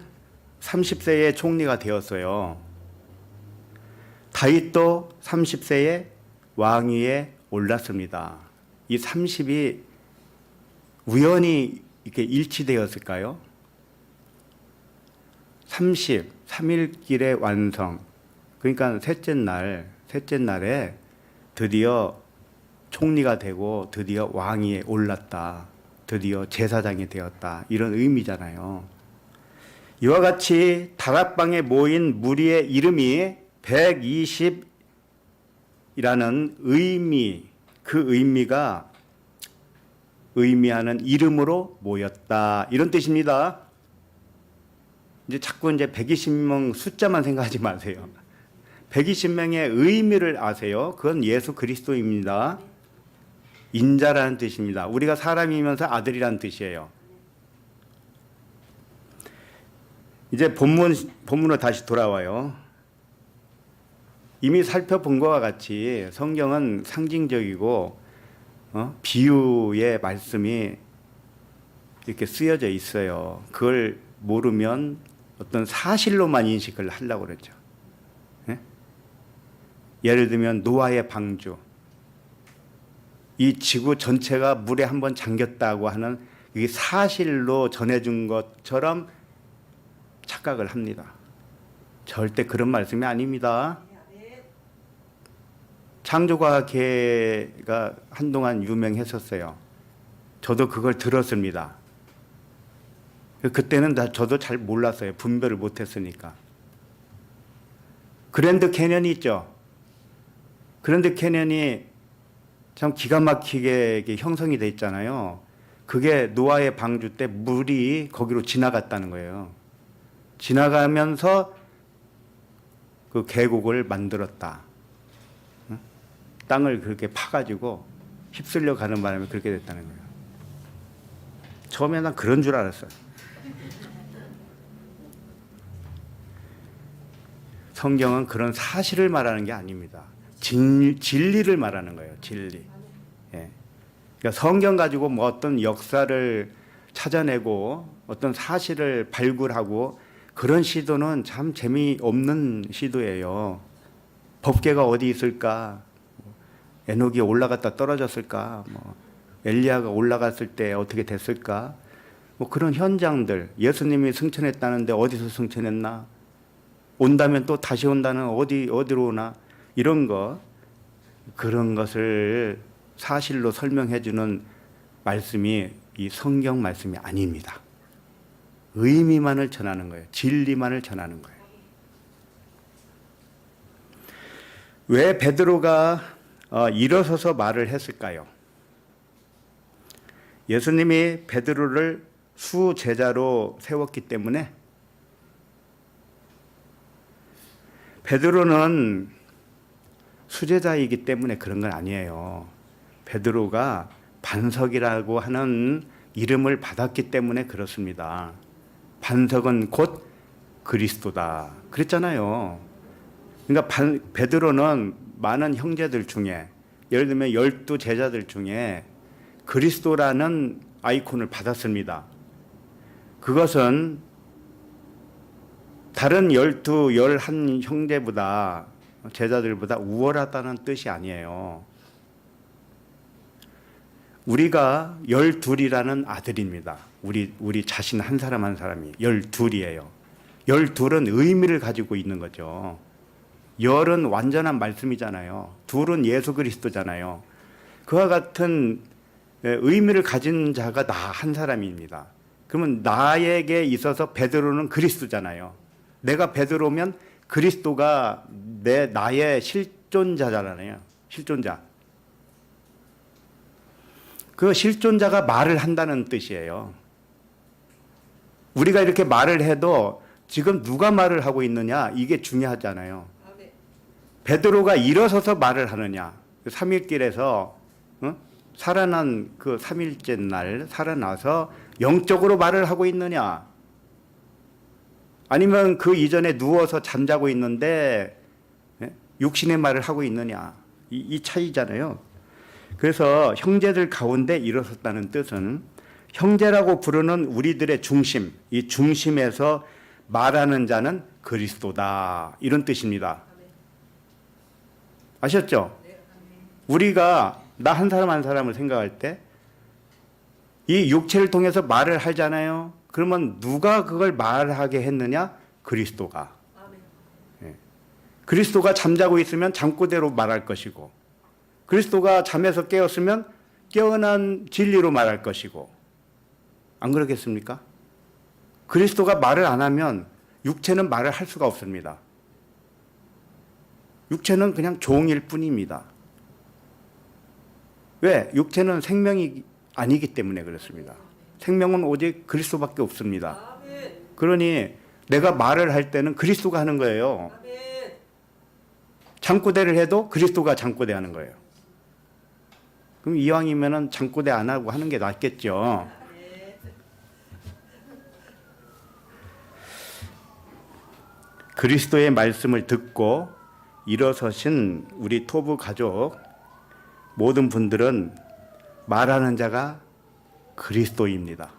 30세에 총리가 되었어요. 다윗도 30세에 왕위에 올랐습니다. 이 30이 우연히 이렇게 일치되었을까요? 30, 3일길의 완성. 그러니까 셋째 날에 드디어 총리가 되고 드디어 왕위에 올랐다. 드디어 제사장이 되었다. 이런 의미잖아요. 이와 같이 다락방에 모인 무리의 이름이 120이라는 의미, 그 의미가 의미하는 이름으로 모였다. 이런 뜻입니다. 이제 자꾸 이제 120명 숫자만 생각하지 마세요. 120명의 의미를 아세요. 그건 예수 그리스도입니다. 인자라는 뜻입니다. 우리가 사람이면서 아들이라는 뜻이에요. 이제 본문으로 다시 돌아와요. 이미 살펴본 것과 같이 성경은 상징적이고 비유의 말씀이 이렇게 쓰여져 있어요. 그걸 모르면 어떤 사실로만 인식을 하려고 그러죠. 예? 예를 들면 노아의 방주. 이 지구 전체가 물에 한번 잠겼다고 하는 이 사실로 전해준 것처럼 착각을 합니다. 절대 그런 말씀이 아닙니다. 창조과학회가 한동안 유명했었어요. 저도 그걸 들었습니다. 그때는 저도 잘 몰랐어요. 분별을 못했으니까. 그랜드 캐년이 있죠. 그랜드 캐년이 참 기가 막히게 형성이 돼 있잖아요. 그게 노아의 방주 때 물이 거기로 지나갔다는 거예요. 지나가면서 그 계곡을 만들었다. 땅을 그렇게 파가지고 휩쓸려 가는 바람에 그렇게 됐다는 거예요. 처음에 난 그런 줄 알았어요. 성경은 그런 사실을 말하는 게 아닙니다. 진리를 말하는 거예요. 진리. 예. 그러니까 성경 가지고 뭐 어떤 역사를 찾아내고 어떤 사실을 발굴하고 그런 시도는 참 재미없는 시도예요. 법궤가 어디 있을까? 에녹이 올라갔다 떨어졌을까? 뭐 엘리야가 올라갔을 때 어떻게 됐을까? 뭐 그런 현장들. 예수님이 승천했다는데 어디서 승천했나? 온다면 또 다시 온다는 어디로 오나? 이런 거, 그런 것을 사실로 설명해 주는 말씀이 이 성경 말씀이 아닙니다. 의미만을 전하는 거예요. 진리만을 전하는 거예요. 왜 베드로가 일어서서 말을 했을까요? 예수님이 베드로를 수제자로 세웠기 때문에 베드로는 수제자이기 때문에 그런 건 아니에요. 베드로가 반석이라고 하는 이름을 받았기 때문에 그렇습니다. 반석은 곧 그리스도다. 그랬잖아요. 그러니까 베드로는 많은 형제들 중에, 예를 들면 12제자들 중에 그리스도라는 아이콘을 받았습니다. 그것은 다른 12, 11 형제보다, 제자들보다 우월하다는 뜻이 아니에요. 우리가 12이라는 아들입니다. 우리 자신 한 사람 한 사람이 12이에요. 12은 의미를 가지고 있는 거죠. 열은 완전한 말씀이잖아요. 둘은 예수 그리스도잖아요. 그와 같은 의미를 가진 자가 나 한 사람입니다. 그러면 나에게 있어서 베드로는 그리스도잖아요. 내가 베드로면 그리스도가 나의 실존자잖아요. 실존자. 그 실존자가 말을 한다는 뜻이에요. 우리가 이렇게 말을 해도 지금 누가 말을 하고 있느냐, 이게 중요하잖아요. 베드로가 일어서서 말을 하느냐. 3일길에서 살아난 그 3일째 날 살아나서 영적으로 말을 하고 있느냐? 아니면 그 이전에 누워서 잠자고 있는데 육신의 말을 하고 있느냐? 이 차이잖아요. 그래서 형제들 가운데 일어섰다는 뜻은 형제라고 부르는 우리들의 중심, 이 중심에서 말하는 자는 그리스도다. 이런 뜻입니다. 아셨죠? 우리가 나 한 사람 한 사람을 생각할 때 이 육체를 통해서 말을 하잖아요. 그러면 누가 그걸 말하게 했느냐? 그리스도가. 예. 그리스도가 잠자고 있으면 잠꼬대로 말할 것이고, 그리스도가 잠에서 깨었으면 깨어난 진리로 말할 것이고, 안 그러겠습니까? 그리스도가 말을 안 하면 육체는 말을 할 수가 없습니다. 육체는 그냥 종일 뿐입니다. 왜? 육체는 생명이 아니기 때문에 그렇습니다. 생명은 오직 그리스도밖에 없습니다. 그러니 내가 말을 할 때는 그리스도가 하는 거예요. 잠꼬대를 해도 그리스도가 잠꼬대 하는 거예요. 그럼 이왕이면은 잠꼬대 안 하고 하는 게 낫겠죠. 그리스도의 말씀을 듣고 일어서신 우리 토부 가족 모든 분들은 말하는 자가 그리스도입니다.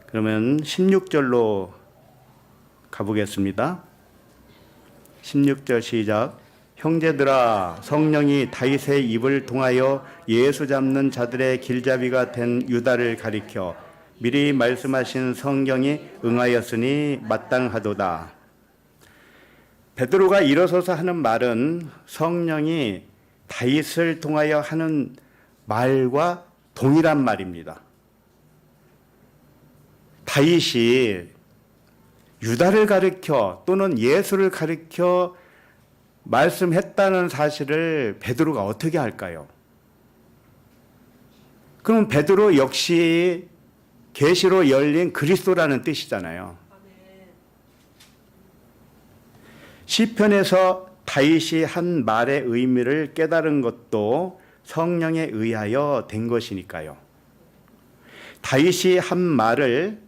그러면 16절로 가보겠습니다. 16절 시작. 형제들아, 성령이 다윗의 입을 통하여 예수 잡는 자들의 길잡이가 된 유다를 가리켜 미리 말씀하신 성경이 응하였으니 마땅하도다. 베드로가 일어서서 하는 말은 성령이 다윗을 통하여 하는 말과 동일한 말입니다. 다윗이 유다를 가리켜 또는 예수를 가리켜 말씀했다는 사실을 베드로가 어떻게 할까요? 그럼 베드로 역시 계시로 열린 그리스도라는 뜻이잖아요. 시편에서 다윗이 한 말의 의미를 깨달은 것도 성령에 의하여 된 것이니까요. 다윗이 한 말을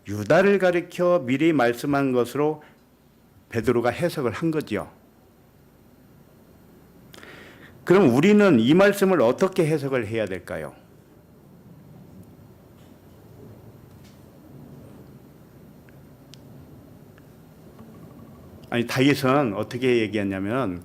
유다를 가리켜 미리 말씀한 것으로 베드로가 해석을 한 거죠. 그럼 우리는 이 말씀을 어떻게 해석을 해야 될까요? 아니, 다윗은 어떻게 얘기했냐면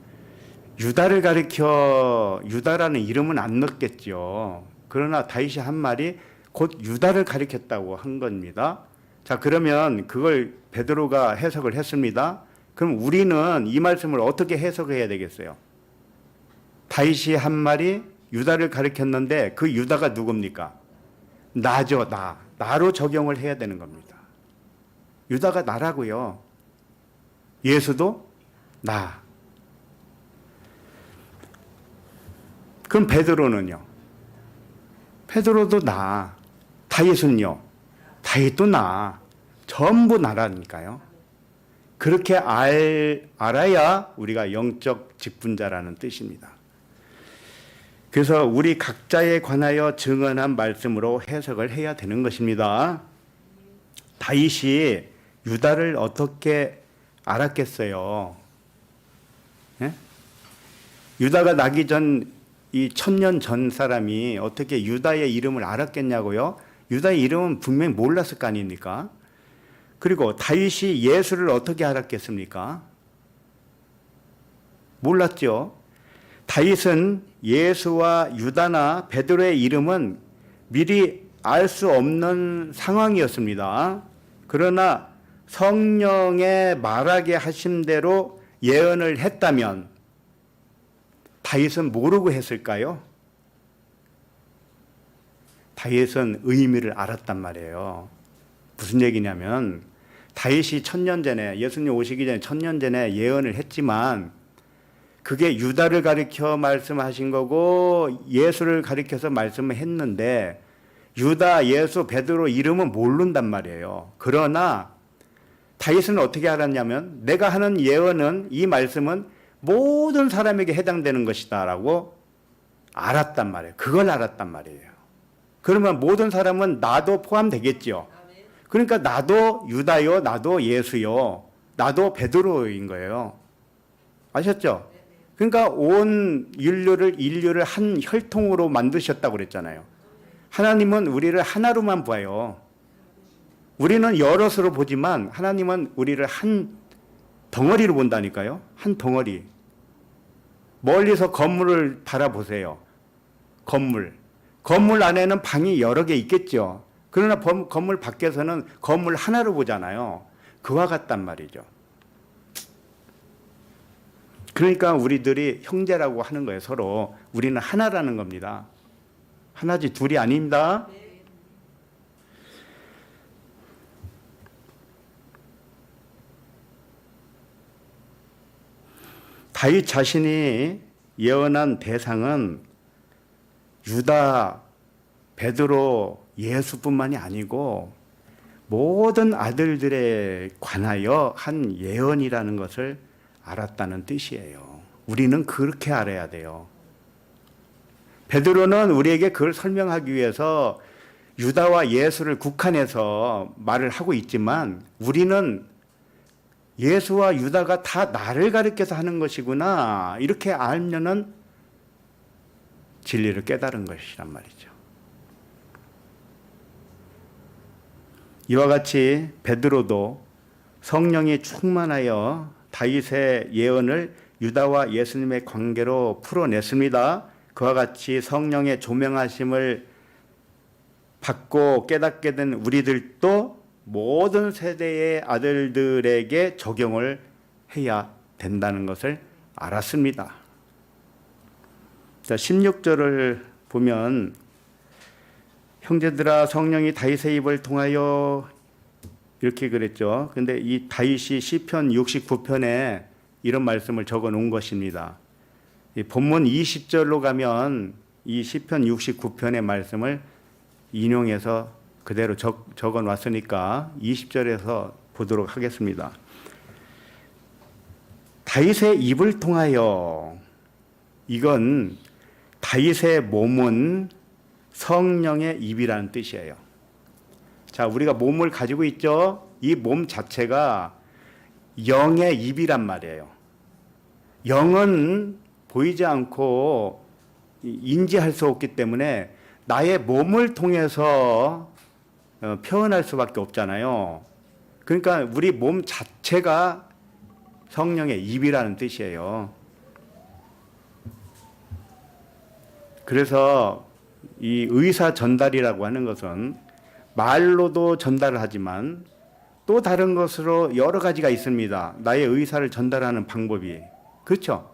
유다를 가리켜, 유다라는 이름은 안 넣겠죠. 그러나 다윗이 한 말이 곧 유다를 가리켰다고 한 겁니다. 자, 그러면 그걸 베드로가 해석을 했습니다. 그럼 우리는 이 말씀을 어떻게 해석해야 되겠어요? 다윗이 한 말이 유다를 가리켰는데 그 유다가 누굽니까? 나죠, 나. 나로 적용을 해야 되는 겁니다. 유다가 나라고요. 예수도 나. 그럼 베드로는요? 베드로도 나. 다윗은요? 다윗도 나. 전부 나라니까요. 그렇게 알아야 우리가 영적 직분자라는 뜻입니다. 그래서 우리 각자에 관하여 증언한 말씀으로 해석을 해야 되는 것입니다. 다윗이 유다를 어떻게 알았겠어요? 예? 유다가 나기 전 이 1000년 전 사람이 어떻게 유다의 이름을 알았겠냐고요? 유다의 이름은 분명히 몰랐을 거 아닙니까? 그리고 다윗이 예수를 어떻게 알았겠습니까? 몰랐죠. 다윗은 예수와 유다나 베드로의 이름은 미리 알 수 없는 상황이었습니다. 그러나 성령의 말하게 하심대로 예언을 했다면 다윗은 모르고 했을까요? 다윗은 의미를 알았단 말이에요. 무슨 얘기냐면 다윗이 1000년 전에, 예수님 오시기 전에 1000년 전에 예언을 했지만 그게 유다를 가리켜 말씀하신 거고 예수를 가리켜서 말씀을 했는데 유다, 예수, 베드로 이름은 모른단 말이에요. 그러나 다윗은 어떻게 알았냐면 내가 하는 예언은, 이 말씀은 모든 사람에게 해당되는 것이다 라고 알았단 말이에요. 그걸 알았단 말이에요. 그러면 모든 사람은 나도 포함되겠죠. 그러니까 나도 유다요, 나도 예수요, 나도 베드로인 거예요. 아셨죠? 그러니까 온 인류를 한 혈통으로 만드셨다고 그랬잖아요. 하나님은 우리를 하나로만 봐요. 우리는 여럿으로 보지만 하나님은 우리를 한 덩어리로 본다니까요. 한 덩어리. 멀리서 건물을 바라보세요. 건물 안에는 방이 여러 개 있겠죠. 그러나 건물 밖에서는 건물 하나로 보잖아요. 그와 같단 말이죠. 그러니까 우리들이 형제라고 하는 거예요. 서로 우리는 하나라는 겁니다. 하나지 둘이 아닙니다. 다윗 자신이 예언한 대상은 유다, 베드로, 예수뿐만이 아니고 모든 아들들에 관하여 한 예언이라는 것을 알았다는 뜻이에요. 우리는 그렇게 알아야 돼요. 베드로는 우리에게 그걸 설명하기 위해서 유다와 예수를 국한해서 말을 하고 있지만 우리는 예수와 유다가 다 나를 가리켜서 하는 것이구나 이렇게 알면은 진리를 깨달은 것이란 말이죠. 이와 같이 베드로도 성령이 충만하여 다윗의 예언을 유다와 예수님의 관계로 풀어냈습니다. 그와 같이 성령의 조명하심을 받고 깨닫게 된 우리들도 모든 세대의 아들들에게 적용을 해야 된다는 것을 알았습니다. 자, 16절을 보면 형제들아 성령이 다윗의 입을 통하여 이렇게 그랬죠. 근데 이 다윗이 시편 69편에 이런 말씀을 적어 놓은 것입니다. 이 본문 20절로 가면 이 시편 69편의 말씀을 인용해서 그대로 적어 놨으니까 20절에서 보도록 하겠습니다. 다윗의 입을 통하여, 이건 다윗의 몸은 성령의 입이라는 뜻이에요. 자, 우리가 몸을 가지고 있죠. 이 몸 자체가 영의 입이란 말이에요. 영은 보이지 않고 인지할 수 없기 때문에 나의 몸을 통해서 표현할 수밖에 없잖아요. 그러니까 우리 몸 자체가 성령의 입이라는 뜻이에요. 그래서 이 의사 전달이라고 하는 것은 말로도 전달을 하지만 또 다른 것으로 여러 가지가 있습니다. 나의 의사를 전달하는 방법이. 그렇죠?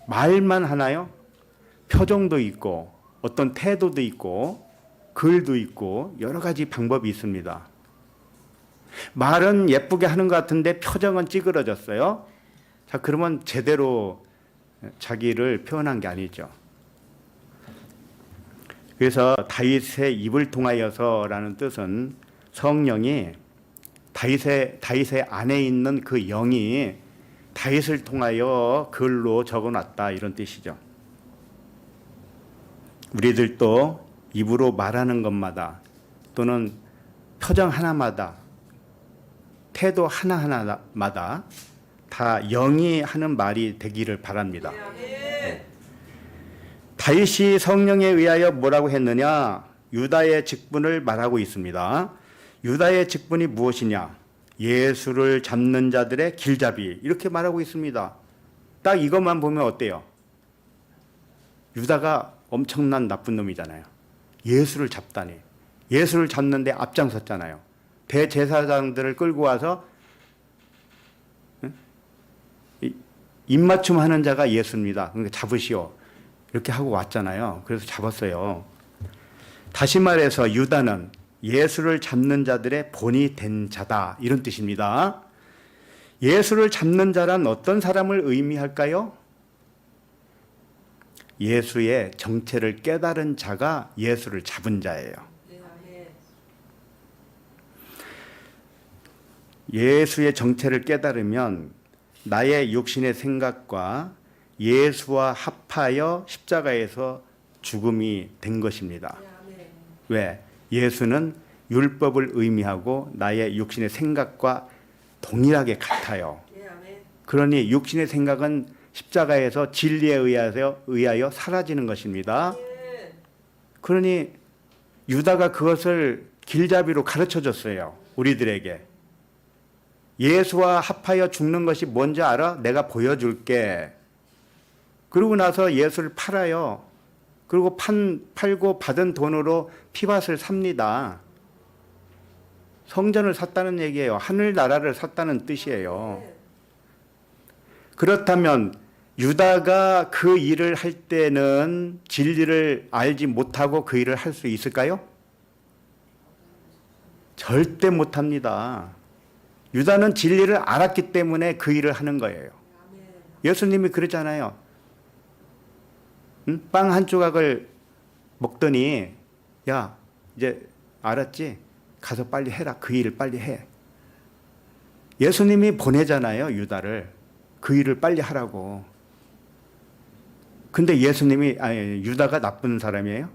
말만 하나요? 표정도 있고 어떤 태도도 있고 글도 있고 여러 가지 방법이 있습니다. 말은 예쁘게 하는 것 같은데 표정은 찌그러졌어요. 자, 그러면 제대로 자기를 표현한 게 아니죠. 그래서 다윗의 입을 통하여서라는 뜻은 성령이 다윗의 안에 있는 그 영이 다윗을 통하여 글로 적어놨다 이런 뜻이죠. 우리들도 입으로 말하는 것마다 또는 표정 하나마다 태도 하나하나마다 다 영이 하는 말이 되기를 바랍니다. 다윗이 성령에 의하여 뭐라고 했느냐? 유다의 직분을 말하고 있습니다. 유다의 직분이 무엇이냐? 예수를 잡는 자들의 길잡이, 이렇게 말하고 있습니다. 딱 이것만 보면 어때요? 유다가 엄청난 나쁜 놈이잖아요. 예수를 잡다니. 예수를 잡는데 앞장섰잖아요. 대제사장들을 끌고 와서 입맞춤 하는 자가 예수입니다. 그러니까 잡으시오. 이렇게 하고 왔잖아요. 그래서 잡았어요. 다시 말해서 유다는 예수를 잡는 자들의 본이 된 자다, 이런 뜻입니다. 예수를 잡는 자란 어떤 사람을 의미할까요? 예수의 정체를 깨달은 자가 예수를 잡은 자예요. 예수의 정체를 깨달으면 나의 육신의 생각과 예수와 합하여 십자가에서 죽음이 된 것입니다. 왜? 예수는 율법을 의미하고 나의 육신의 생각과 동일하게 같아요. 그러니 육신의 생각은 십자가에서 진리에 의하여 사라지는 것입니다. 그러니 유다가 그것을 길잡이로 가르쳐 줬어요. 우리들에게. 예수와 합하여 죽는 것이 뭔지 알아? 내가 보여줄게. 그러고 나서 예수를 팔아요. 그리고 팔고 받은 돈으로 피밭을 삽니다. 성전을 샀다는 얘기예요. 하늘나라를 샀다는 뜻이에요. 그렇다면 유다가 그 일을 할 때는 진리를 알지 못하고 그 일을 할 수 있을까요? 절대 못합니다. 유다는 진리를 알았기 때문에 그 일을 하는 거예요. 예수님이 그러잖아요. 빵 한 조각을 먹더니 야 이제 알았지? 가서 빨리 해라. 그 일을 빨리 해. 예수님이 보내잖아요. 유다를. 그 일을 빨리 하라고. 근데 유다가 나쁜 사람이에요?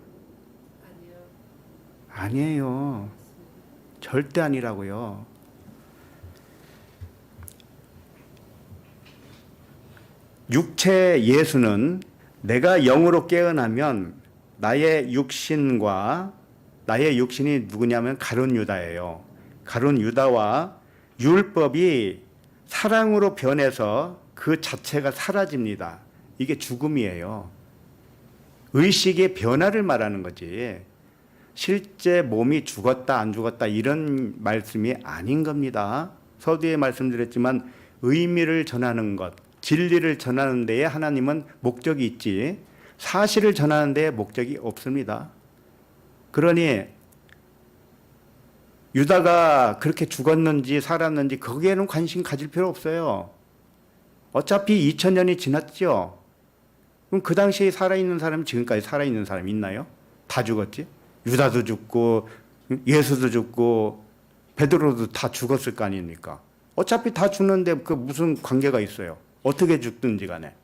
아니에요. 절대 아니라고요. 육체 예수는 내가 영으로 깨어나면 나의 육신이 누구냐면 가룟 유다예요. 가룟 유다와 율법이 사랑으로 변해서 그 자체가 사라집니다. 이게 죽음이에요. 의식의 변화를 말하는 거지. 실제 몸이 죽었다 안 죽었다 이런 말씀이 아닌 겁니다. 서두에 말씀드렸지만 의미를 전하는 것, 진리를 전하는 데에 하나님은 목적이 있지 사실을 전하는 데에 목적이 없습니다. 그러니 유다가 그렇게 죽었는지 살았는지 거기에는 관심 가질 필요 없어요. 어차피 2000년이 지났죠. 그럼 그 당시에 살아있는 사람이 지금까지 살아있는 사람이 있나요? 다 죽었지. 유다도 죽고 예수도 죽고 베드로도 다 죽었을 거 아닙니까? 어차피 다 죽는데 그 무슨 관계가 있어요? 어떻게 죽든지 간에.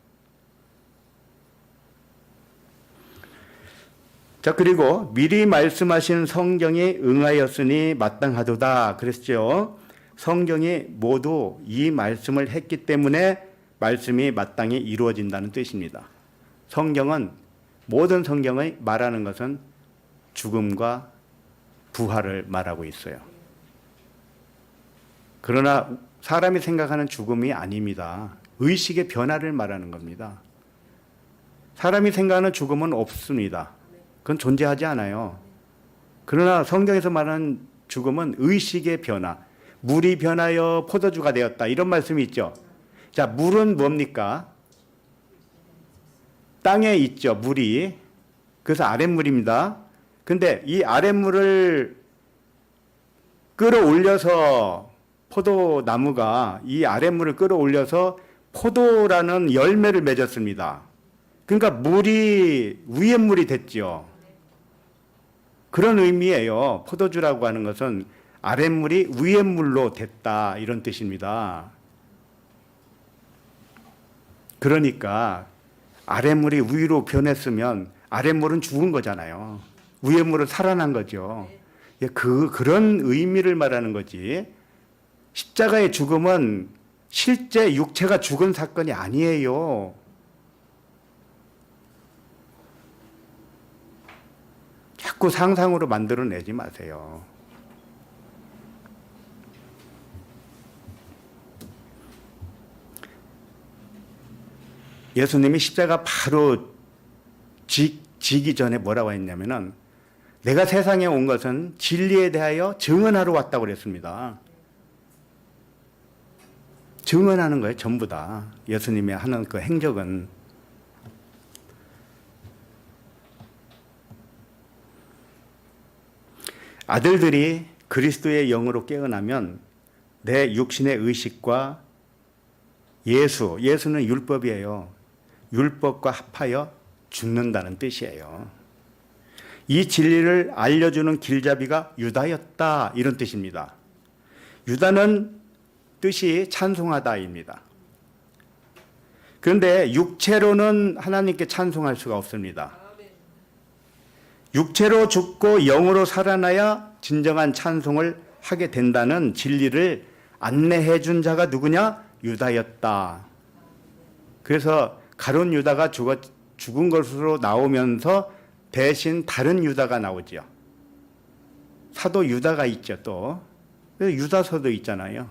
자, 그리고 미리 말씀하신 성경이 응하였으니 마땅하도다 그랬죠. 성경이 모두 이 말씀을 했기 때문에 말씀이 마땅히 이루어진다는 뜻입니다. 모든 성경이 말하는 것은 죽음과 부활을 말하고 있어요. 그러나 사람이 생각하는 죽음이 아닙니다. 의식의 변화를 말하는 겁니다. 사람이 생각하는 죽음은 없습니다. 그건 존재하지 않아요. 그러나 성경에서 말하는 죽음은 의식의 변화. 물이 변하여 포도주가 되었다. 이런 말씀이 있죠. 자, 물은 뭡니까? 땅에 있죠, 물이. 그래서 아랫물입니다. 근데 이 아랫물을 끌어올려서 포도나무가 이 아랫물을 끌어올려서 포도라는 열매를 맺었습니다. 그러니까 물이 위에 물이 됐죠. 그런 의미예요. 포도주라고 하는 것은 아랫물이 위에 물로 됐다 이런 뜻입니다. 그러니까 아랫물이 위로 변했으면 아랫물은 죽은 거잖아요. 위에 물은 살아난 거죠. 그런 의미를 말하는 거지. 십자가의 죽음은 실제 육체가 죽은 사건이 아니에요. 자꾸 상상으로 만들어내지 마세요. 예수님이 십자가 바로 지기 전에 뭐라고 했냐면은 내가 세상에 온 것은 진리에 대하여 증언하러 왔다고 그랬습니다. 증언하는 거예요, 전부 다. 예수님이 하는 그 행적은. 아들들이 그리스도의 영으로 깨어나면 내 육신의 의식과 예수는 율법이에요. 율법과 합하여 죽는다는 뜻이에요. 이 진리를 알려주는 길잡이가 유다였다 이런 뜻입니다. 유다는 뜻이 찬송하다입니다. 그런데 육체로는 하나님께 찬송할 수가 없습니다. 육체로 죽고 영으로 살아나야 진정한 찬송을 하게 된다는 진리를 안내해 준 자가 누구냐? 유다였다. 그래서 가룟 유다가 죽은 것으로 나오면서 대신 다른 유다가 나오죠. 사도 유다가 있죠, 또. 유다서도 있잖아요.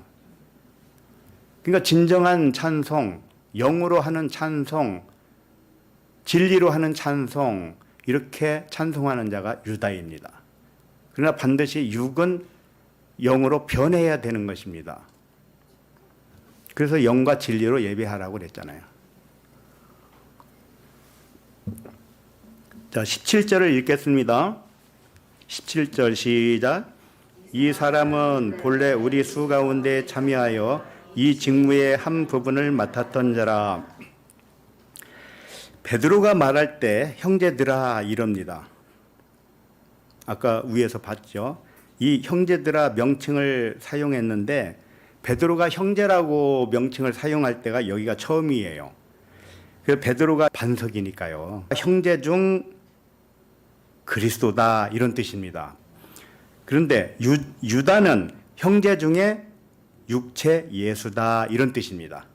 그러니까 진정한 찬송, 영으로 하는 찬송, 진리로 하는 찬송, 이렇게 찬송하는 자가 유다입니다. 그러나 반드시 육은 영으로 변해야 되는 것입니다. 그래서 영과 진리로 예배하라고 그랬잖아요. 자, 17절을 읽겠습니다. 17절 시작. 이 사람은 본래 우리 수 가운데 참여하여 이 직무의 한 부분을 맡았던 자라. 베드로가 말할 때 형제들아 이럽니다. 아까 위에서 봤죠. 이 형제들아 명칭을 사용했는데 베드로가 형제라고 명칭을 사용할 때가 여기가 처음이에요. 그 베드로가 반석이니까요. 형제 중 그리스도다 이런 뜻입니다. 그런데 유다는 형제 중에 육체 예수다 이런 뜻입니다.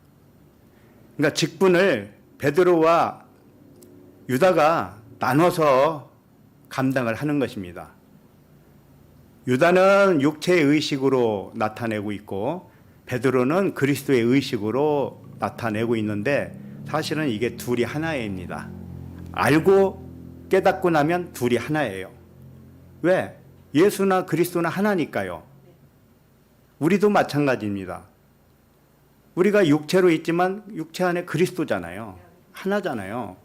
그러니까 직분을 베드로와 유다가 나눠서 감당을 하는 것입니다. 유다는 육체의 의식으로 나타내고 있고 베드로는 그리스도의 의식으로 나타내고 있는데 사실은 이게 둘이 하나입니다. 알고 깨닫고 나면 둘이 하나예요. 왜? 예수나 그리스도나 하나니까요. 우리도 마찬가지입니다. 우리가 육체로 있지만 육체 안에 그리스도잖아요. 하나잖아요.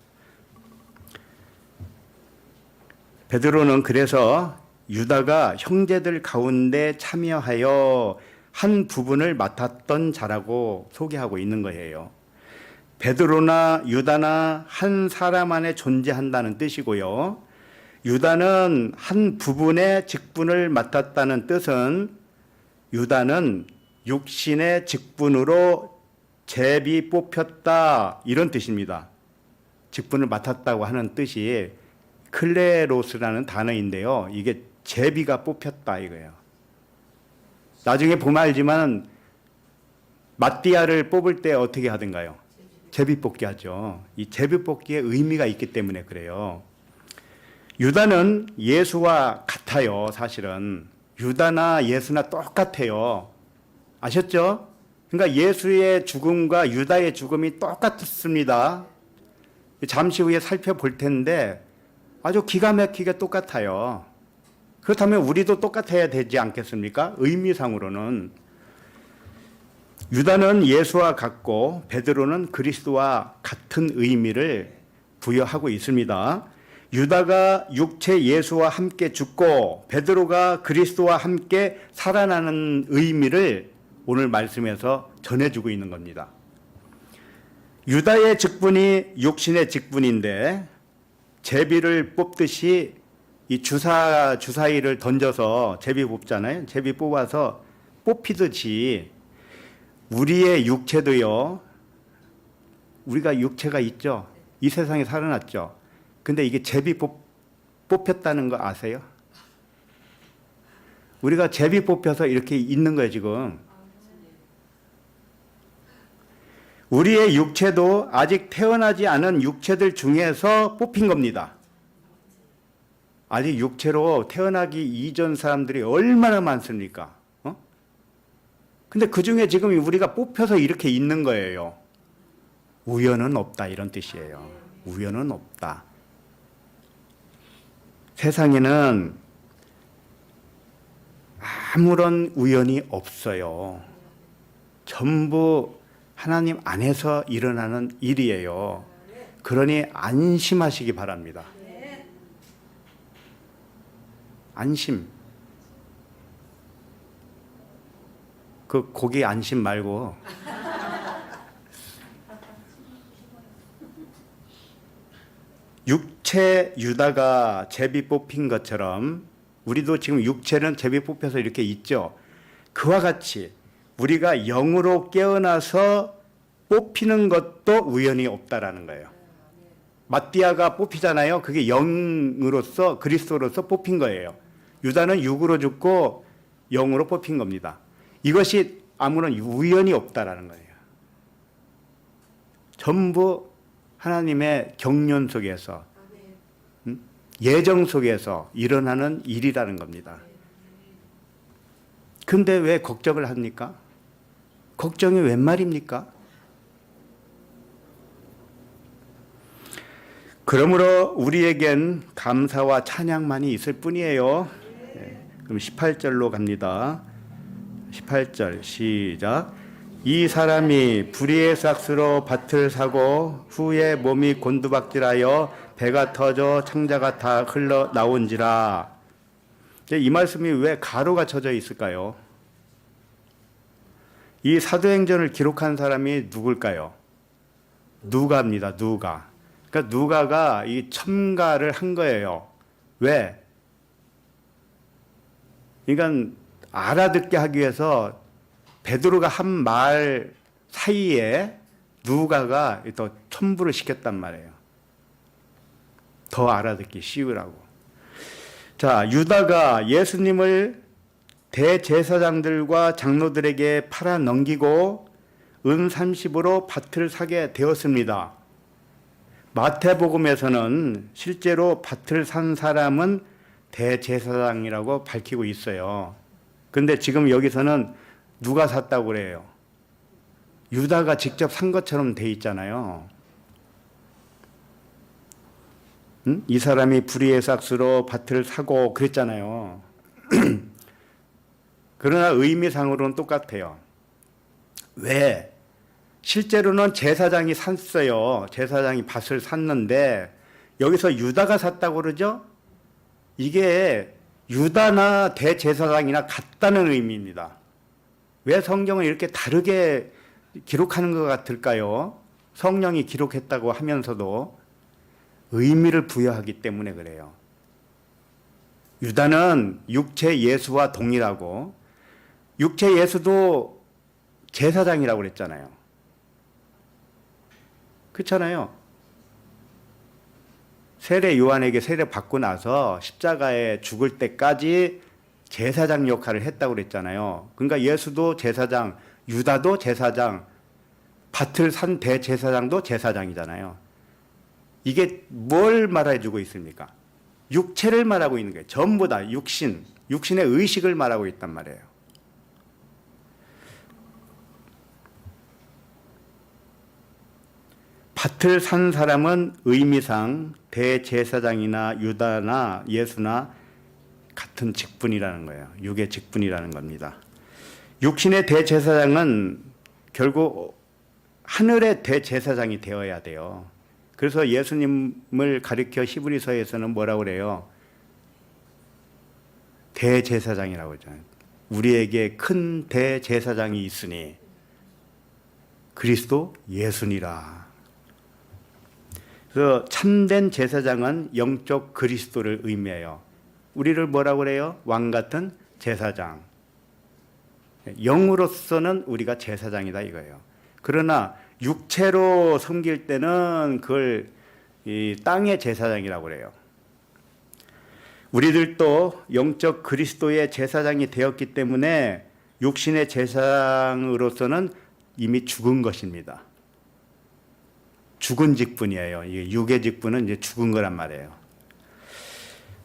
베드로는 그래서 유다가 형제들 가운데 참여하여 한 부분을 맡았던 자라고 소개하고 있는 거예요. 베드로나 유다나 한 사람 안에 존재한다는 뜻이고요. 유다는 한 부분의 직분을 맡았다는 뜻은 유다는 육신의 직분으로 제비 뽑혔다 이런 뜻입니다. 직분을 맡았다고 하는 뜻이 클레로스라는 단어인데요. 이게 제비가 뽑혔다 이거예요. 나중에 보면 알지만 마띠아를 뽑을 때 어떻게 하던가요? 제비 뽑기 하죠. 이 제비 뽑기에 의미가 있기 때문에 그래요. 유다는 예수와 같아요. 사실은 유다나 예수나 똑같아요. 아셨죠? 그러니까 예수의 죽음과 유다의 죽음이 똑같습니다. 잠시 후에 살펴볼 텐데 아주 기가 막히게 똑같아요. 그렇다면 우리도 똑같아야 되지 않겠습니까? 의미상으로는. 유다는 예수와 같고 베드로는 그리스도와 같은 의미를 부여하고 있습니다. 유다가 육체 예수와 함께 죽고 베드로가 그리스도와 함께 살아나는 의미를 오늘 말씀에서 전해주고 있는 겁니다. 유다의 직분이 육신의 직분인데 제비를 뽑듯이 이 주사위를 던져서 제비 뽑잖아요. 제비 뽑아서 뽑히듯이 우리의 육체도요. 우리가 육체가 있죠. 이 세상에 살아났죠. 근데 이게 제비 뽑혔다는 거 아세요? 우리가 제비 뽑혀서 이렇게 있는 거예요, 지금. 우리의 육체도 아직 태어나지 않은 육체들 중에서 뽑힌 겁니다. 아직 육체로 태어나기 이전 사람들이 얼마나 많습니까? 근데 그 중에 지금 우리가 뽑혀서 이렇게 있는 거예요. 우연은 없다 이런 뜻이에요. 우연은 없다. 세상에는 아무런 우연이 없어요. 전부 하나님 안에서 일어나는 일이에요. 그러니 안심하시기 바랍니다. 안심. 그 고기 안심 말고 육체 유다가 제비 뽑힌 것처럼 우리도 지금 육체는 제비 뽑혀서 이렇게 있죠. 그와 같이 우리가 영으로 깨어나서 뽑히는 것도 우연이 없다라는 거예요. 마띠아가 뽑히잖아요. 그게 영으로서 그리스도로서 뽑힌 거예요. 유다는 육으로 죽고 영으로 뽑힌 겁니다. 이것이 아무런 우연이 없다라는 거예요. 전부 하나님의 경륜 속에서 예정 속에서 일어나는 일이라는 겁니다. 근데 왜 걱정을 합니까? 걱정이 웬 말입니까? 그러므로 우리에겐 감사와 찬양만이 있을 뿐이에요. 그럼 18절로 갑니다. 18절 시작. 이 사람이 불의의 삭스로 밭을 사고 후에 몸이 곤두박질하여 배가 터져 창자가 다 흘러나온지라. 이 말씀이 왜 가로가 쳐져 있을까요? 이 사도행전을 기록한 사람이 누굴까요? 누가입니다. 누가. 그러니까 누가가 이 첨가를 한 거예요. 왜? 그러니까 알아듣게 하기 위해서 베드로가 한 말 사이에 누가가 더 첨부를 시켰단 말이에요. 더 알아듣기 쉬우라고. 자, 유다가 예수님을 대제사장들과 장로들에게 팔아 넘기고 은 30으로 밭을 사게 되었습니다. 마태복음에서는 실제로 밭을 산 사람은 대제사장이라고 밝히고 있어요. 근데 지금 여기서는 누가 샀다고 그래요? 유다가 직접 산 것처럼 돼 있잖아요. 응? 이 사람이 불의의 삭스로 밭을 사고 그랬잖아요. 그러나 의미상으로는 똑같아요. 왜? 실제로는 제사장이 샀어요. 제사장이 밭을 샀는데 여기서 유다가 샀다고 그러죠? 이게 유다나 대제사장이나 같다는 의미입니다. 왜 성경을 이렇게 다르게 기록하는 것 같을까요? 성령이 기록했다고 하면서도 의미를 부여하기 때문에 그래요. 유다는 육체 예수와 동일하고 육체 예수도 제사장이라고 그랬잖아요. 그렇잖아요. 세례 요한에게 세례 받고 나서 십자가에 죽을 때까지 제사장 역할을 했다고 그랬잖아요. 그러니까 예수도 제사장, 유다도 제사장, 밭을 산 대제사장도 제사장이잖아요. 이게 뭘 말해주고 있습니까? 육체를 말하고 있는 거예요. 전부 다 육신의 의식을 말하고 있단 말이에요. 밭을 산 사람은 의미상 대제사장이나 유다나 예수나 같은 직분이라는 거예요. 육의 직분이라는 겁니다. 육신의 대제사장은 결국 하늘의 대제사장이 되어야 돼요. 그래서 예수님을 가리켜 히브리서에서는 뭐라고 그래요? 대제사장이라고 하잖아요. 우리에게 큰 대제사장이 있으니 그리스도 예수니라. 그래서 참된 제사장은 영적 그리스도를 의미해요. 우리를 뭐라고 그래요? 왕 같은 제사장. 영으로서는 우리가 제사장이다 이거예요. 그러나 육체로 섬길 때는 그걸 이 땅의 제사장이라고 그래요. 우리들도 영적 그리스도의 제사장이 되었기 때문에 육신의 제사장으로서는 이미 죽은 것입니다. 죽은 직분이에요. 이게 육의 직분은 이제 죽은 거란 말이에요.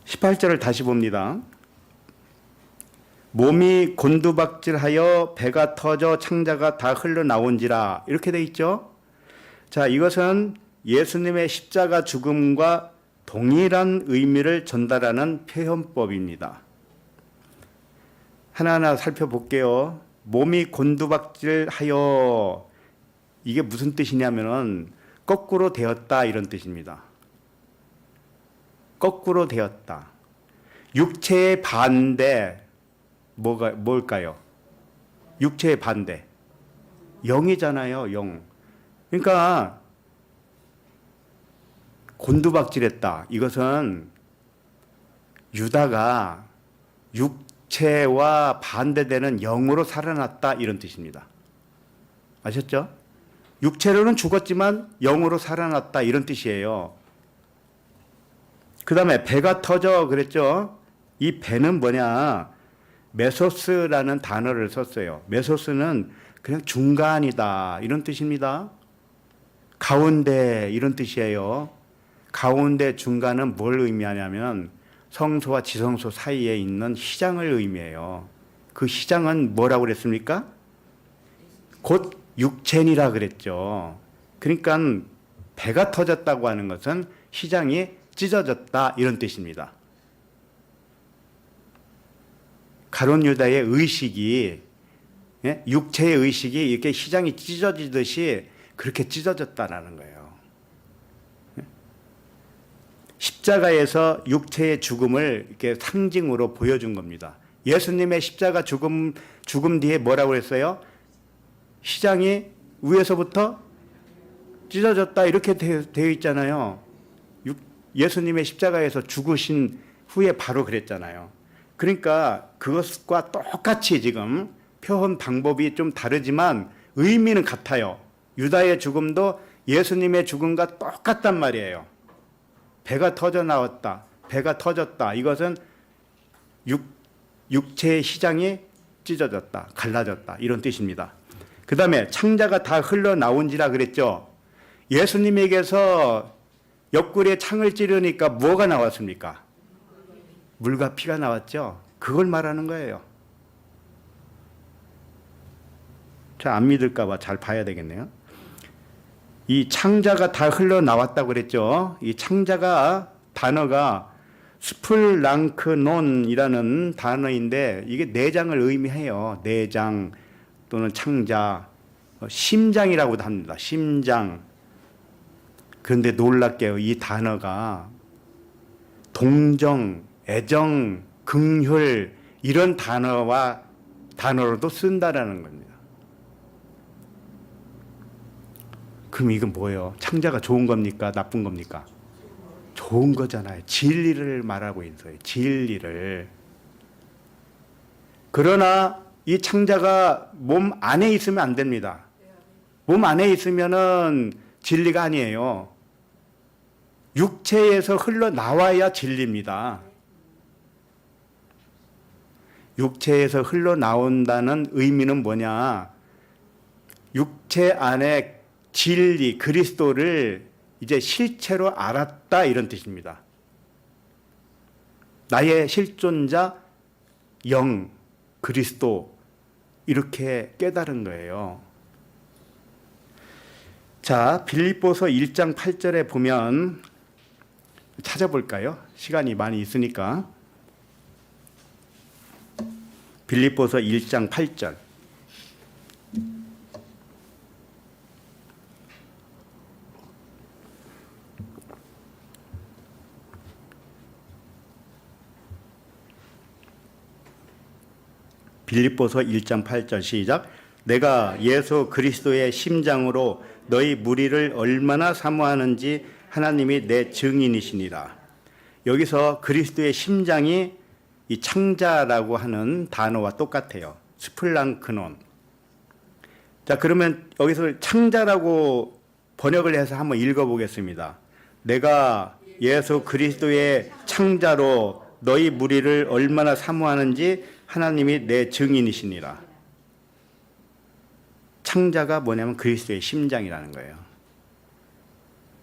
18절을 다시 봅니다. 몸이 곤두박질하여 배가 터져 창자가 다 흘러나온지라 이렇게 돼 있죠. 자, 이것은 예수님의 십자가 죽음과 동일한 의미를 전달하는 표현법입니다. 하나하나 살펴볼게요. 몸이 곤두박질하여 이게 무슨 뜻이냐면은 거꾸로 되었다 이런 뜻입니다. 거꾸로 되었다. 육체의 반대 뭘까요? 육체의 반대. 영이잖아요, 영. 그러니까 곤두박질했다. 이것은 유다가 육체와 반대되는 영으로 살아났다 이런 뜻입니다. 아셨죠? 육체로는 죽었지만 영으로 살아났다 이런 뜻이에요. 그 다음에 배가 터져 그랬죠. 이 배는 뭐냐, 메소스라는 단어를 썼어요. 메소스는 그냥 중간이다 이런 뜻입니다. 가운데 이런 뜻이에요. 가운데 중간은 뭘 의미하냐면 성소와 지성소 사이에 있는 시장을 의미해요. 그 시장은 뭐라고 그랬습니까? 곧 육체니라 그랬죠. 그러니까 배가 터졌다고 하는 것은 시장이 찢어졌다 이런 뜻입니다. 가룟 유다의 의식이, 육체의 의식이 이렇게 시장이 찢어지듯이 그렇게 찢어졌다라는 거예요. 십자가에서 육체의 죽음을 이렇게 상징으로 보여준 겁니다. 예수님의 십자가 죽음 뒤에 뭐라고 했어요? 시장이 위에서부터 찢어졌다 이렇게 되어 있잖아요. 예수님의 십자가에서 죽으신 후에 바로 그랬잖아요. 그러니까 그것과 똑같이 지금 표현 방법이 좀 다르지만 의미는 같아요. 유다의 죽음도 예수님의 죽음과 똑같단 말이에요. 배가 터져 나왔다, 배가 터졌다. 이것은 육체의 시장이 찢어졌다, 갈라졌다 이런 뜻입니다. 그 다음에 창자가 다 흘러나온지라 그랬죠. 예수님에게서 옆구리에 창을 찌르니까 뭐가 나왔습니까? 물과 피가 나왔죠. 그걸 말하는 거예요. 자, 안 믿을까 봐 잘 봐야 되겠네요. 이 창자가 다 흘러나왔다고 그랬죠. 이 창자가 단어가 스플랑크논이라는 단어인데 이게 내장을 의미해요. 내장 또는 창자, 심장이라고도 합니다. 심장. 그런데 놀랍게요. 이 단어가 동정, 애정, 긍휼 이런 단어로도 쓴다라는 겁니다. 그럼 이건 뭐예요? 창자가 좋은 겁니까? 나쁜 겁니까? 좋은 거잖아요. 진리를 말하고 있어요. 진리를. 그러나 이 창자가 몸 안에 있으면 안 됩니다. 몸 안에 있으면은 진리가 아니에요. 육체에서 흘러나와야 진리입니다. 육체에서 흘러나온다는 의미는 뭐냐? 육체 안에 진리, 그리스도를 이제 실체로 알았다 이런 뜻입니다. 나의 실존자, 영, 그리스도 이렇게 깨달은 거예요. 자, 빌립보서 1장 8절에 보면 찾아볼까요? 시간이 많이 있으니까. 빌립보서 1장 8절. 빌립보서 1장 8절 시작. 내가 예수 그리스도의 심장으로 너희 무리를 얼마나 사모하는지 하나님이 내 증인이시니라. 여기서 그리스도의 심장이 이 창자라고 하는 단어와 똑같아요. 스플랑크논. 자, 그러면 여기서 창자라고 번역을 해서 한번 읽어보겠습니다. 내가 예수 그리스도의 창자로 너희 무리를 얼마나 사모하는지 하나님이 내 증인이시니라. 창자가 뭐냐면 그리스도의 심장이라는 거예요.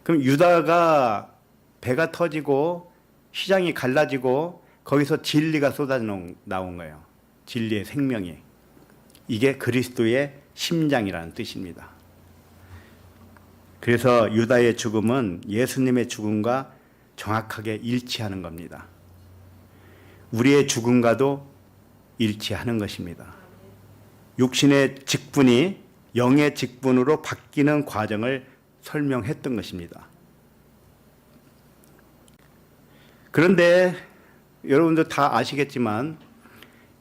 그럼 유다가 배가 터지고 시장이 갈라지고 거기서 진리가 쏟아 나온 거예요. 진리의 생명이. 이게 그리스도의 심장이라는 뜻입니다. 그래서 유다의 죽음은 예수님의 죽음과 정확하게 일치하는 겁니다. 우리의 죽음과도 일치하는 것입니다. 육신의 직분이 영의 직분으로 바뀌는 과정을 설명했던 것입니다. 그런데 여러분들 다 아시겠지만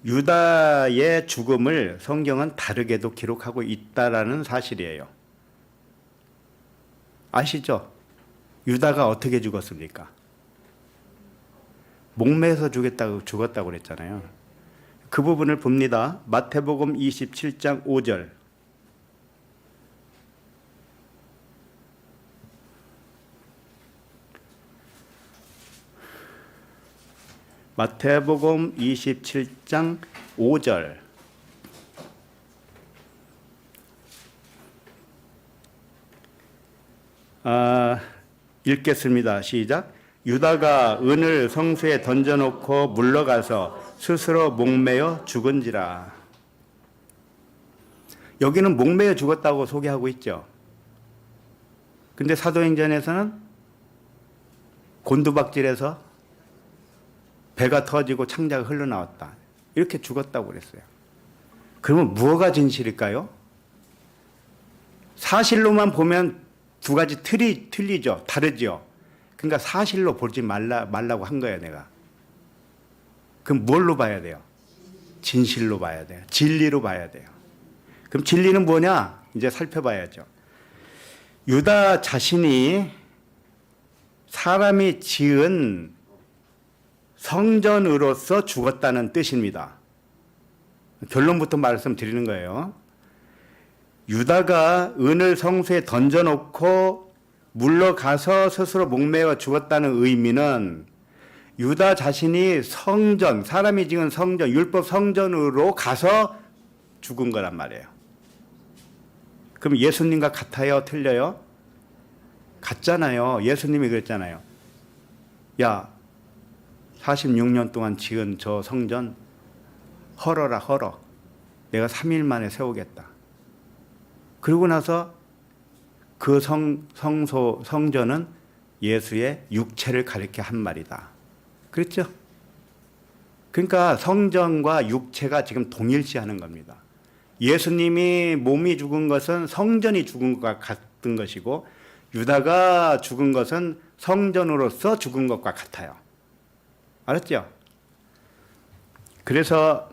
유다의 죽음을 성경은 다르게도 기록하고 있다라는 사실이에요. 아시죠? 유다가 어떻게 죽었습니까? 목매서 죽었다고 그랬잖아요. 그 부분을 봅니다. 마태복음 27장 5절. 마태복음 27장 5절. 읽겠습니다. 시작. 유다가 은을 성수에 던져놓고 물러가서 스스로 목매어 죽은지라. 여기는 목매어 죽었다고 소개하고 있죠. 근데 사도행전에서는 곤두박질해서 배가 터지고 창자가 흘러나왔다. 이렇게 죽었다고 그랬어요. 그러면 무엇가 진실일까요? 사실로만 보면 두 가지 틀이 틀리죠. 다르죠. 그러니까 사실로 보지 말라고 한 거예요, 내가. 그럼 뭘로 봐야 돼요? 진실로 봐야 돼요. 진리로 봐야 돼요. 그럼 진리는 뭐냐? 이제 살펴봐야죠. 유다 자신이 사람이 지은 성전으로서 죽었다는 뜻입니다. 결론부터 말씀드리는 거예요. 유다가 은을 성수에 던져놓고 물러가서 스스로 목매어 죽었다는 의미는 유다 자신이 성전, 사람이 지은 성전, 율법 성전으로 가서 죽은 거란 말이에요. 그럼 예수님과 같아요? 틀려요? 같잖아요. 예수님이 그랬잖아요. 야, 46년 동안 지은 저 성전 헐어라 헐어. 내가 3일 만에 세우겠다. 그러고 나서 그 성전은 예수의 육체를 가리켜 한 말이다. 그렇죠? 그러니까 성전과 육체가 지금 동일시하는 겁니다. 예수님이 몸이 죽은 것은 성전이 죽은 것과 같은 것이고 유다가 죽은 것은 성전으로서 죽은 것과 같아요. 알았죠? 그래서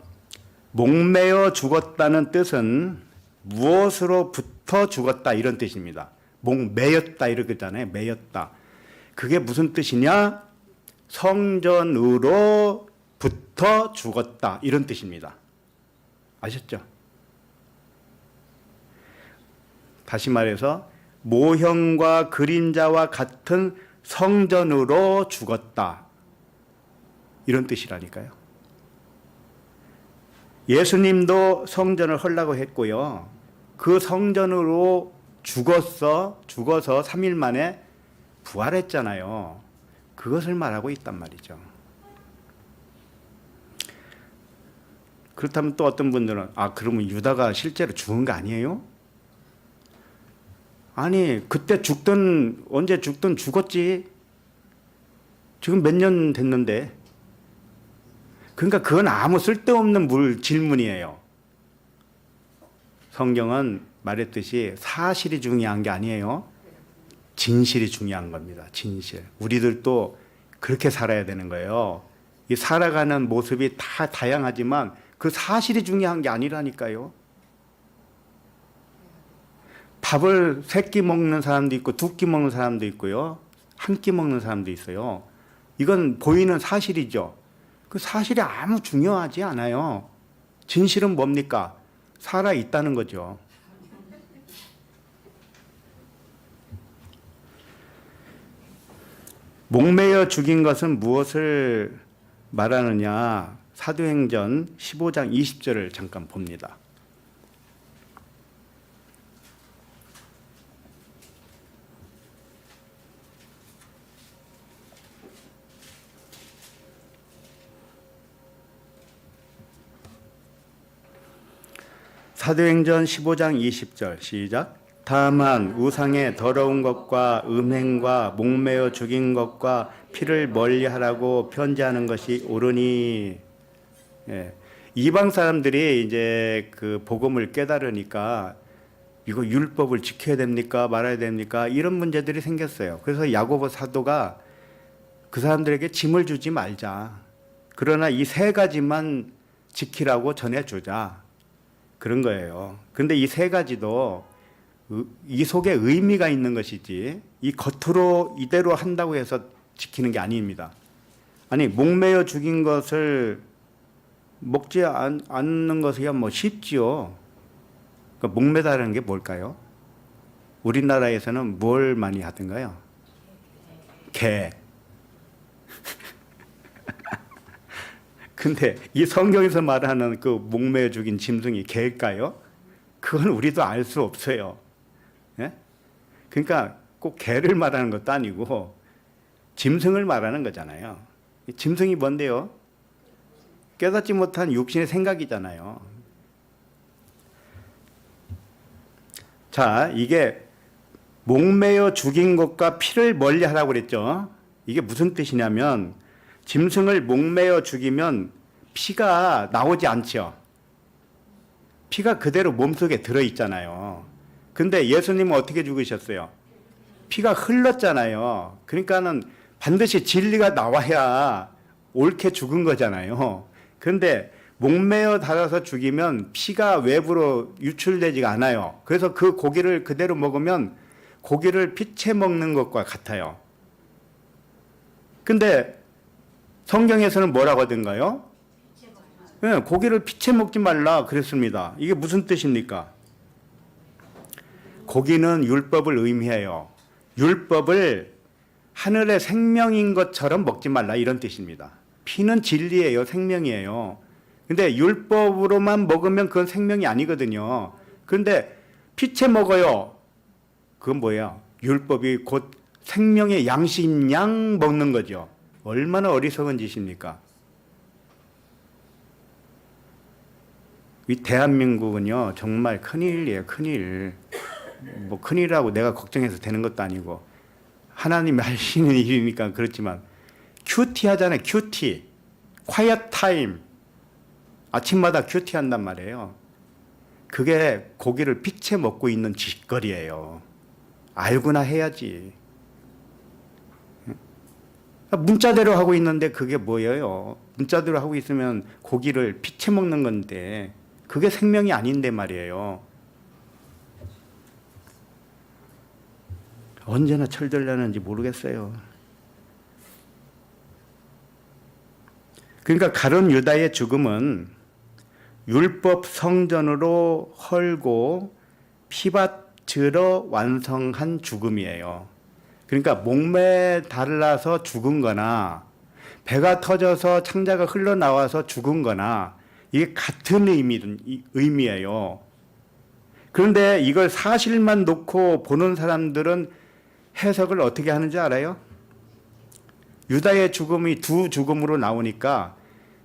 목매어 죽었다는 뜻은 무엇으로부터 죽었다 이런 뜻입니다. 목매였다 이러잖아요. 매였다. 그게 무슨 뜻이냐? 성전으로부터 죽었다 이런 뜻입니다. 아셨죠? 다시 말해서 모형과 그림자와 같은 성전으로 죽었다 이런 뜻이라니까요. 예수님도 성전을 헐라고 했고요. 그 성전으로 죽어서 3일 만에 부활했잖아요. 그것을 말하고 있단 말이죠. 그렇다면 또 어떤 분들은 그러면 유다가 실제로 죽은 거 아니에요? 아니 그때 언제 죽든 죽었지. 지금 몇 년 됐는데. 그러니까 그건 아무 쓸데없는 질문이에요. 성경은 말했듯이 사실이 중요한 게 아니에요. 진실이 중요한 겁니다. 진실. 우리들도 그렇게 살아야 되는 거예요. 이 살아가는 모습이 다 다양하지만 그 사실이 중요한 게 아니라니까요. 밥을 3끼 먹는 사람도 있고 2끼 먹는 사람도 있고요. 1끼 먹는 사람도 있어요. 이건 보이는 사실이죠. 그 사실이 아무 중요하지 않아요. 진실은 뭡니까? 살아 있다는 거죠. 목매어 죽인 것은 무엇을 말하느냐? 사도행전 15장 20절을 잠깐 봅니다. 사도행전 15장 20절 시작. 다만 우상의 더러운 것과 음행과 목매어 죽인 것과 피를 멀리하라고 편지하는 것이 옳으니. 이방 사람들이 이제 그 복음을 깨달으니까 이거 율법을 지켜야 됩니까 말아야 됩니까 이런 문제들이 생겼어요. 그래서 야고보 사도가 그 사람들에게 짐을 주지 말자. 그러나 이 3가지만 지키라고 전해주자. 그런 거예요. 그런데 이 3가지도 이 속에 의미가 있는 것이지 이 겉으로 이대로 한다고 해서 지키는 게 아닙니다. 아니 목매어 죽인 것을 먹지 않는 것이야 뭐 쉽지요. 그러니까 목매다라는 게 뭘까요? 우리나라에서는 뭘 많이 하던가요? 개. 근데 이 성경에서 말하는 그 목매어 죽인 짐승이 개일까요? 그건 우리도 알 수 없어요. 예? 그러니까 꼭 개를 말하는 것도 아니고 짐승을 말하는 거잖아요. 짐승이 뭔데요? 깨닫지 못한 육신의 생각이잖아요. 자, 이게 목매어 죽인 것과 피를 멀리하라고 그랬죠. 이게 무슨 뜻이냐면 짐승을 목매어 죽이면 피가 나오지 않죠. 피가 그대로 몸속에 들어있잖아요. 근데 예수님은 어떻게 죽으셨어요? 피가 흘렀잖아요. 그러니까는 반드시 진리가 나와야 옳게 죽은 거잖아요. 그런데 목매어 달아서 죽이면 피가 외부로 유출되지가 않아요. 그래서 그 고기를 그대로 먹으면 고기를 피채 먹는 것과 같아요. 근데 성경에서는 뭐라고 하던가요? 네, 고기를 피채 먹지 말라 그랬습니다. 이게 무슨 뜻입니까? 고기는 율법을 의미해요. 율법을 하늘의 생명인 것처럼 먹지 말라 이런 뜻입니다. 피는 진리예요. 생명이에요. 근데 율법으로만 먹으면 그건 생명이 아니거든요. 그런데 피채 먹어요. 그건 뭐예요? 율법이 곧 생명의 양심 양 먹는 거죠. 얼마나 어리석은 짓입니까? 이 대한민국은요 정말 큰일이에요. 큰일. 뭐 큰일이라고 내가 걱정해서 되는 것도 아니고 하나님이 하시는 일이니까 그렇지만 큐티 하잖아요. 큐티. quiet time. 아침마다 큐티 한단 말이에요. 그게 고기를 피채 먹고 있는 짓거리예요. 알고나 해야지. 문자대로 하고 있는데 그게 뭐예요? 문자대로 하고 있으면 고기를 피채 먹는 건데 그게 생명이 아닌데 말이에요. 언제나 철들려는지 모르겠어요. 그러니까 가룟 유다의 죽음은 율법 성전으로 헐고 피바치러 완성한 죽음이에요. 그러니까 목매에 달라서 죽은 거나 배가 터져서 창자가 흘러나와서 죽은 거나 이게 같은 의미예요. 그런데 이걸 사실만 놓고 보는 사람들은 해석을 어떻게 하는지 알아요? 유다의 죽음이 두 죽음으로 나오니까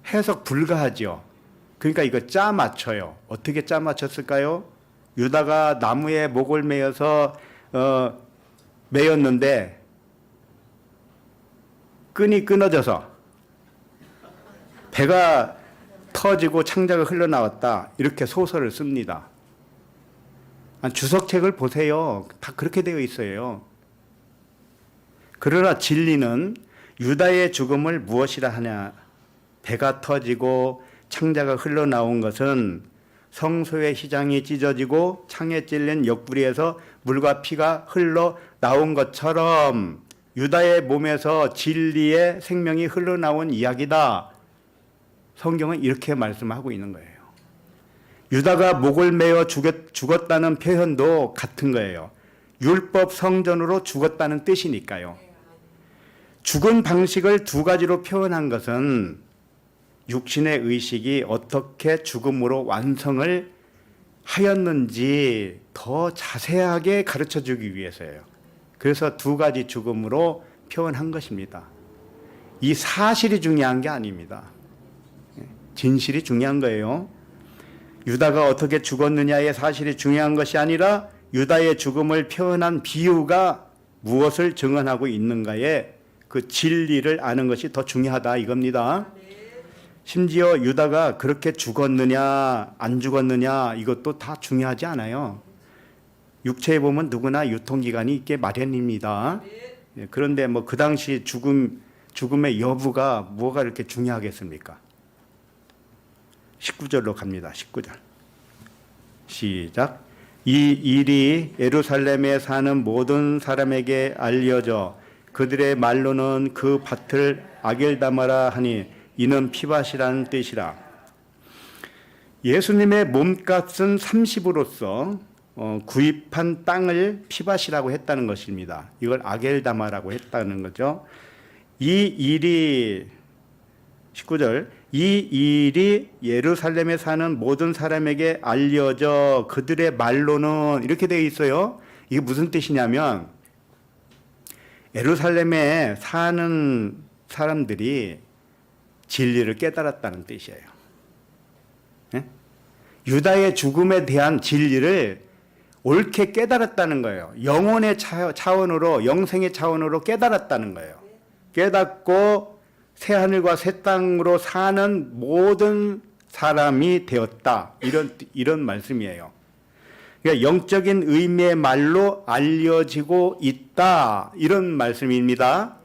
해석 불가하죠. 그러니까 이거 짜 맞춰요. 어떻게 짜 맞췄을까요? 유다가 나무에 목을 매어서 매였는데 끈이 끊어져서 배가 터지고 창자가 흘러나왔다. 이렇게 소설을 씁니다. 주석책을 보세요. 다 그렇게 되어 있어요. 그러나 진리는 유다의 죽음을 무엇이라 하냐? 배가 터지고 창자가 흘러나온 것은 성소의 휘장이 찢어지고 창에 찔린 옆구리에서 물과 피가 흘러나온 것처럼 유다의 몸에서 진리의 생명이 흘러나온 이야기다. 성경은 이렇게 말씀하고 있는 거예요. 유다가 목을 매어 죽었다는 표현도 같은 거예요. 율법 성전으로 죽었다는 뜻이니까요. 죽은 방식을 두 가지로 표현한 것은 육신의 의식이 어떻게 죽음으로 완성을 하였는지 더 자세하게 가르쳐 주기 위해서예요. 그래서 두 가지 죽음으로 표현한 것입니다. 이 사실이 중요한 게 아닙니다. 진실이 중요한 거예요. 유다가 어떻게 죽었느냐의 사실이 중요한 것이 아니라 유다의 죽음을 표현한 비유가 무엇을 증언하고 있는가에 그 진리를 아는 것이 더 중요하다 이겁니다. 심지어 유다가 그렇게 죽었느냐 안 죽었느냐 이것도 다 중요하지 않아요. 육체에 보면 누구나 유통기간이 있게 마련입니다. 그런데 뭐 그 당시 죽음의 여부가 뭐가 이렇게 중요하겠습니까? 19절로 갑니다. 19절. 시작. 이 일이 예루살렘에 사는 모든 사람에게 알려져 그들의 말로는 그 밭을 아겔다마라 하니 이는 피밭이라는 뜻이라. 예수님의 몸값은 30으로서 구입한 땅을 피밭이라고 했다는 것입니다. 이걸 아겔다마라고 했다는 거죠. 이 일이 19절 이 일이 예루살렘에 사는 모든 사람에게 알려져 그들의 말로는 이렇게 되어 있어요. 이게 무슨 뜻이냐면 예루살렘에 사는 사람들이 진리를 깨달았다는 뜻이에요. 예? 유다의 죽음에 대한 진리를 옳게 깨달았다는 거예요. 영혼의 차원으로, 영생의 차원으로 깨달았다는 거예요. 깨닫고 새하늘과 새 땅으로 사는 모든 사람이 되었다. 이런 말씀이에요. 그러니까 영적인 의미의 말로 알려지고 있다. 이런 말씀입니다.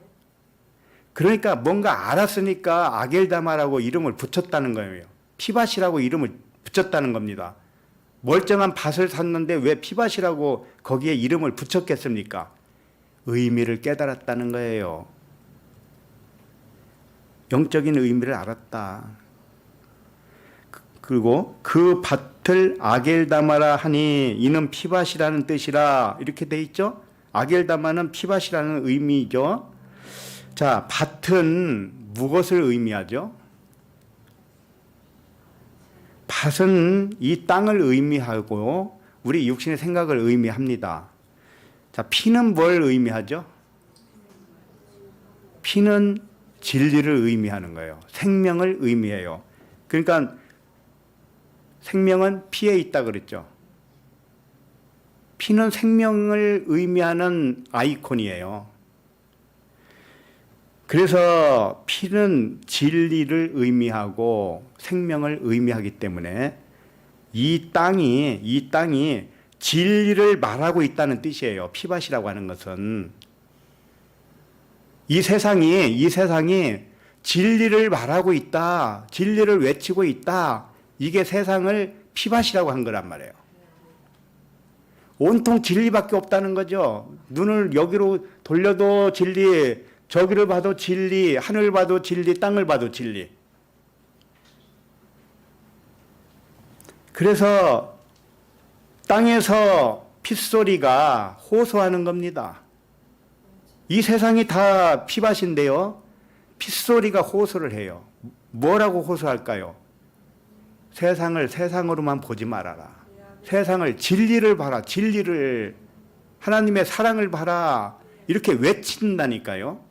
그러니까 뭔가 알았으니까 아겔다마라고 이름을 붙였다는 거예요. 피밭이라고 이름을 붙였다는 겁니다. 멀쩡한 밭을 샀는데 왜 피밭이라고 거기에 이름을 붙였겠습니까? 의미를 깨달았다는 거예요. 영적인 의미를 알았다. 그리고 그 밭을 아겔다마라 하니 이는 피밭이라는 뜻이라 이렇게 돼 있죠. 아겔다마는 피밭이라는 의미죠. 자, 밭은 무엇을 의미하죠? 밭은 이 땅을 의미하고 우리 육신의 생각을 의미합니다. 자, 피는 뭘 의미하죠? 피는 진리를 의미하는 거예요. 생명을 의미해요. 그러니까 생명은 피에 있다 그랬죠. 피는 생명을 의미하는 아이콘이에요. 그래서 피는 진리를 의미하고 생명을 의미하기 때문에 이 땅이 진리를 말하고 있다는 뜻이에요. 피밭이라고 하는 것은 이 세상이 진리를 말하고 있다. 진리를 외치고 있다. 이게 세상을 피밭이라고 한 거란 말이에요. 온통 진리밖에 없다는 거죠. 눈을 여기로 돌려도 진리, 저기를 봐도 진리, 하늘을 봐도 진리, 땅을 봐도 진리. 그래서 땅에서 핏소리가 호소하는 겁니다. 이 세상이 다 피밭인데요. 핏소리가 호소를 해요. 뭐라고 호소할까요? 세상을 세상으로만 보지 말아라. 세상을 진리를 봐라. 진리를, 하나님의 사랑을 봐라. 이렇게 외친다니까요.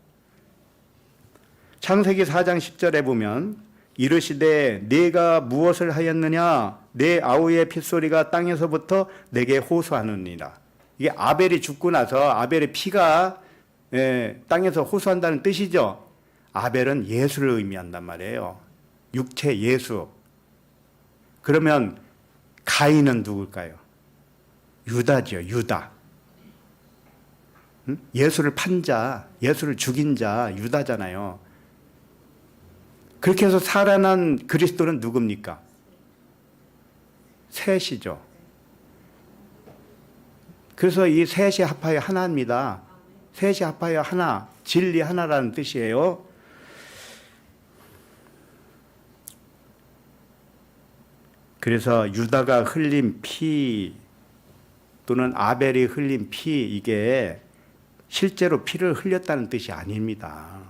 창세기 4장 10절에 보면 이르시되 내가 무엇을 하였느냐 내 아우의 핏소리가 땅에서부터 내게 호소하느니라. 이게 아벨이 죽고 나서 아벨의 피가 땅에서 호소한다는 뜻이죠. 아벨은 예수를 의미한단 말이에요. 육체 예수. 그러면 가인은 누굴까요? 유다죠. 유다. 예수를 판 자, 예수를 죽인 자 유다잖아요. 그렇게 해서 살아난 그리스도는 누굽니까? 셋이죠. 그래서 이 셋이 합하여 하나입니다. 셋이 합하여 하나, 진리 하나라는 뜻이에요. 그래서 유다가 흘린 피 또는 아벨이 흘린 피, 이게 실제로 피를 흘렸다는 뜻이 아닙니다.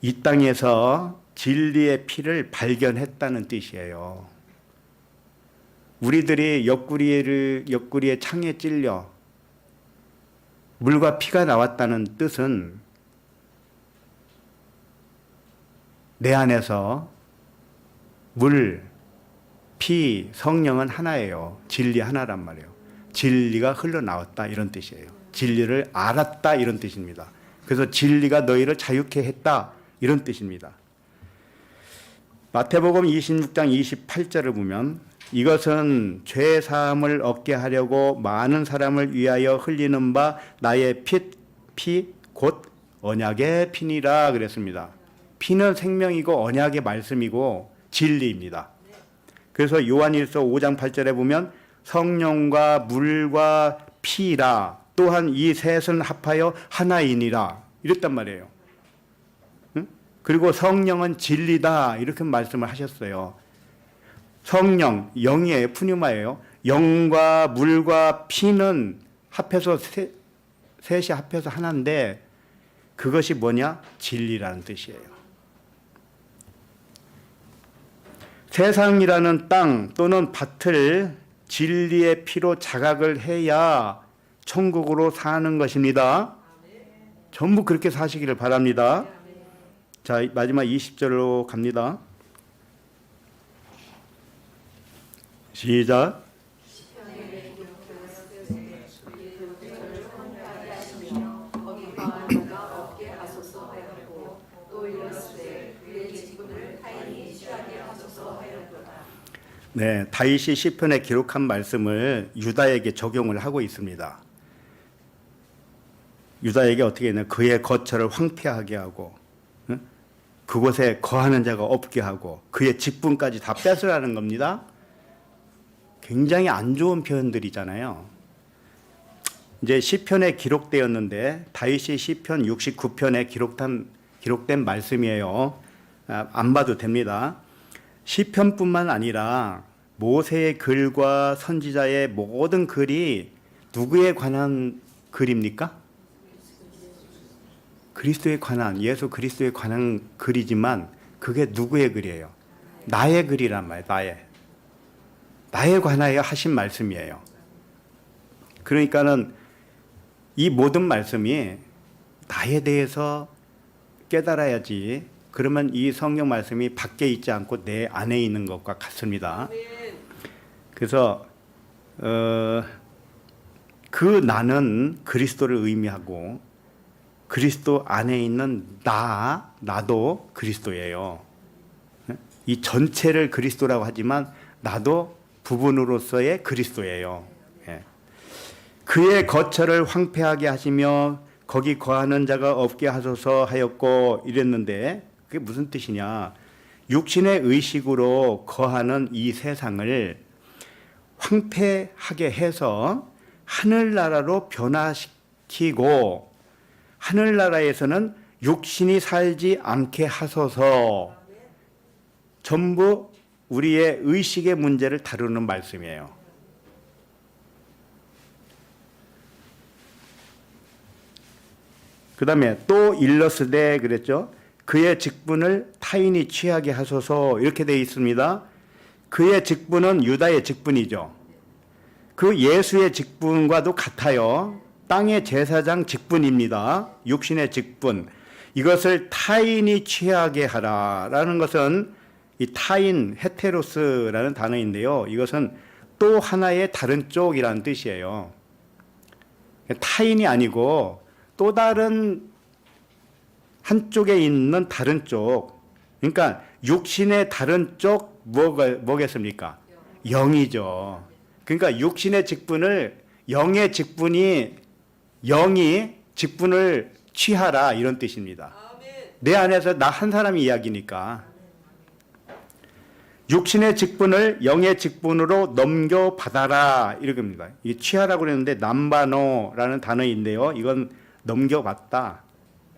이 땅에서 진리의 피를 발견했다는 뜻이에요. 우리들이 옆구리에 창에 찔려 물과 피가 나왔다는 뜻은 내 안에서 물, 피, 성령은 하나예요. 진리 하나란 말이에요. 진리가 흘러나왔다 이런 뜻이에요. 진리를 알았다 이런 뜻입니다. 그래서 진리가 너희를 자유케 했다 이런 뜻입니다. 마태복음 26장 28절을 보면 이것은 죄 사함을 얻게 하려고 많은 사람을 위하여 흘리는 바 나의 피 곧 언약의 피니라 그랬습니다. 피는 생명이고 언약의 말씀이고 진리입니다. 그래서 요한일서 5장 8절에 보면 성령과 물과 피라 또한 이 셋은 합하여 하나이니라 이랬단 말이에요. 그리고 성령은 진리다 이렇게 말씀을 하셨어요. 성령, 영이에요. 푸뉴마예요. 영과 물과 피는 합해서 셋이 합해서 하나인데 그것이 뭐냐? 진리라는 뜻이에요. 세상이라는 땅 또는 밭을 진리의 피로 자각을 해야 천국으로 사는 것입니다. 전부 그렇게 사시기를 바랍니다. 자, 마지막 20절로 갑니다. 시작. 네, 다윗이 시편에 기록한 말씀을 유다에게 적용을 하고 있습니다. 유다에게 어떻게 했냐? 그의 거처를 황폐하게 하고, 그곳에 거하는 자가 없게 하고, 그의 직분까지 다 뺏으라는 겁니다. 굉장히 안 좋은 표현들이잖아요. 이제 시편에 기록되었는데 다윗이 시편 69편에 기록된 말씀이에요. 안 봐도 됩니다. 시편뿐만 아니라 모세의 글과 선지자의 모든 글이 누구에 관한 글입니까? 그리스도에 관한, 예수 그리스도에 관한 글이지만 그게 누구의 글이에요? 나의 글이란 말이에요. 나에 관하여 하신 말씀이에요. 그러니까는 이 모든 말씀이 나에 대해서 깨달아야지. 그러면 이 성경 말씀이 밖에 있지 않고 내 안에 있는 것과 같습니다. 그래서 그 나는 그리스도를 의미하고 그리스도 안에 있는 나도 그리스도예요. 이 전체를 그리스도라고 하지만 나도 부분으로서의 그리스도예요. 그의 거처를 황폐하게 하시며 거기 거하는 자가 없게 하소서 하였고 이랬는데 그게 무슨 뜻이냐? 육신의 의식으로 거하는 이 세상을 황폐하게 해서 하늘나라로 변화시키고 하늘나라에서는 육신이 살지 않게 하소서. 전부 우리의 의식의 문제를 다루는 말씀이에요. 그 다음에 또 일러스되 그랬죠. 그의 직분을 타인이 취하게 하소서 이렇게 되어 있습니다. 그의 직분은 유다의 직분이죠. 그 예수의 직분과도 같아요. 땅의 제사장 직분입니다. 육신의 직분. 이것을 타인이 취하게 하라라는 것은 이 타인, 헤테로스라는 단어인데요. 이것은 또 하나의 다른 쪽이라는 뜻이에요. 타인이 아니고 또 다른 한쪽에 있는 다른 쪽. 그러니까 육신의 다른 쪽 뭐겠습니까? 영이죠. 그러니까 육신의 직분을 영의 영이 직분을 취하라 이런 뜻입니다. 내 안에서 나 한 사람이 이야기니까. 육신의 직분을 영의 직분으로 넘겨받아라 이렇게입니다. 이 취하라고 그랬는데 남바노라는 단어인데요. 이건 넘겨받다,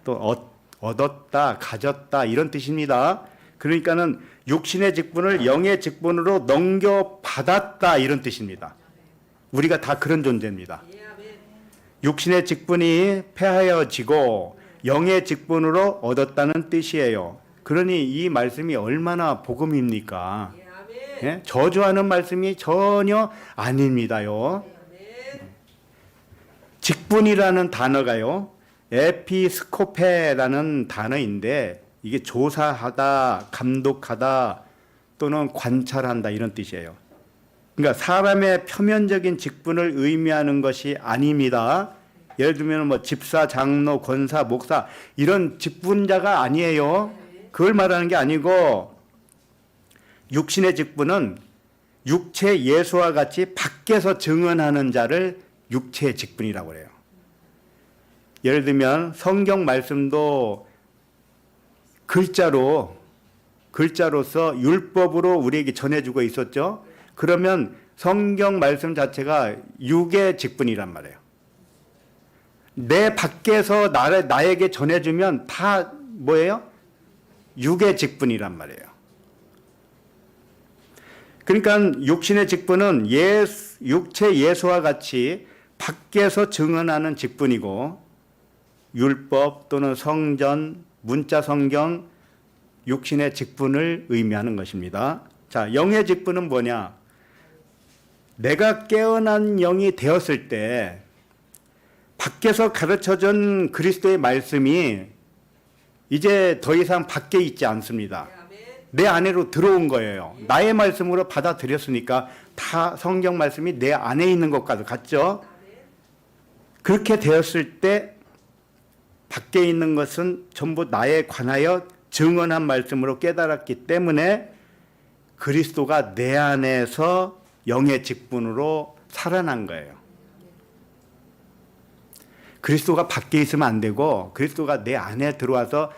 또 얻었다, 가졌다 이런 뜻입니다. 그러니까는 육신의 직분을 영의 직분으로 넘겨받았다 이런 뜻입니다. 우리가 다 그런 존재입니다. 육신의 직분이 폐하여지고 영의 직분으로 얻었다는 뜻이에요. 그러니 이 말씀이 얼마나 복음입니까? 예? 저주하는 말씀이 전혀 아닙니다요. 직분이라는 단어가요, 에피스코페라는 단어인데 이게 조사하다, 감독하다 또는 관찰한다 이런 뜻이에요. 그러니까 사람의 표면적인 직분을 의미하는 것이 아닙니다. 예를 들면 뭐 집사, 장로, 권사, 목사 이런 직분자가 아니에요. 그걸 말하는 게 아니고 육신의 직분은 육체 예수와 같이 밖에서 증언하는 자를 육체의 직분이라고 해요. 예를 들면 성경 말씀도 글자로서 율법으로 우리에게 전해주고 있었죠. 그러면 성경 말씀 자체가 육의 직분이란 말이에요. 내 밖에서 나에게 전해주면 다 뭐예요? 육의 직분이란 말이에요. 그러니까 육신의 직분은 육체 예수와 같이 밖에서 증언하는 직분이고 율법 또는 성전, 문자 성경, 육신의 직분을 의미하는 것입니다. 자, 영의 직분은 뭐냐? 내가 깨어난 영이 되었을 때 밖에서 가르쳐준 그리스도의 말씀이 이제 더 이상 밖에 있지 않습니다. 내 안으로 들어온 거예요. 나의 말씀으로 받아들였으니까 다 성경 말씀이 내 안에 있는 것과도 같죠? 그렇게 되었을 때 밖에 있는 것은 전부 나에 관하여 증언한 말씀으로 깨달았기 때문에 그리스도가 내 안에서 영의 직분으로 살아난 거예요. 그리스도가 밖에 있으면 안 되고 그리스도가 내 안에 들어와서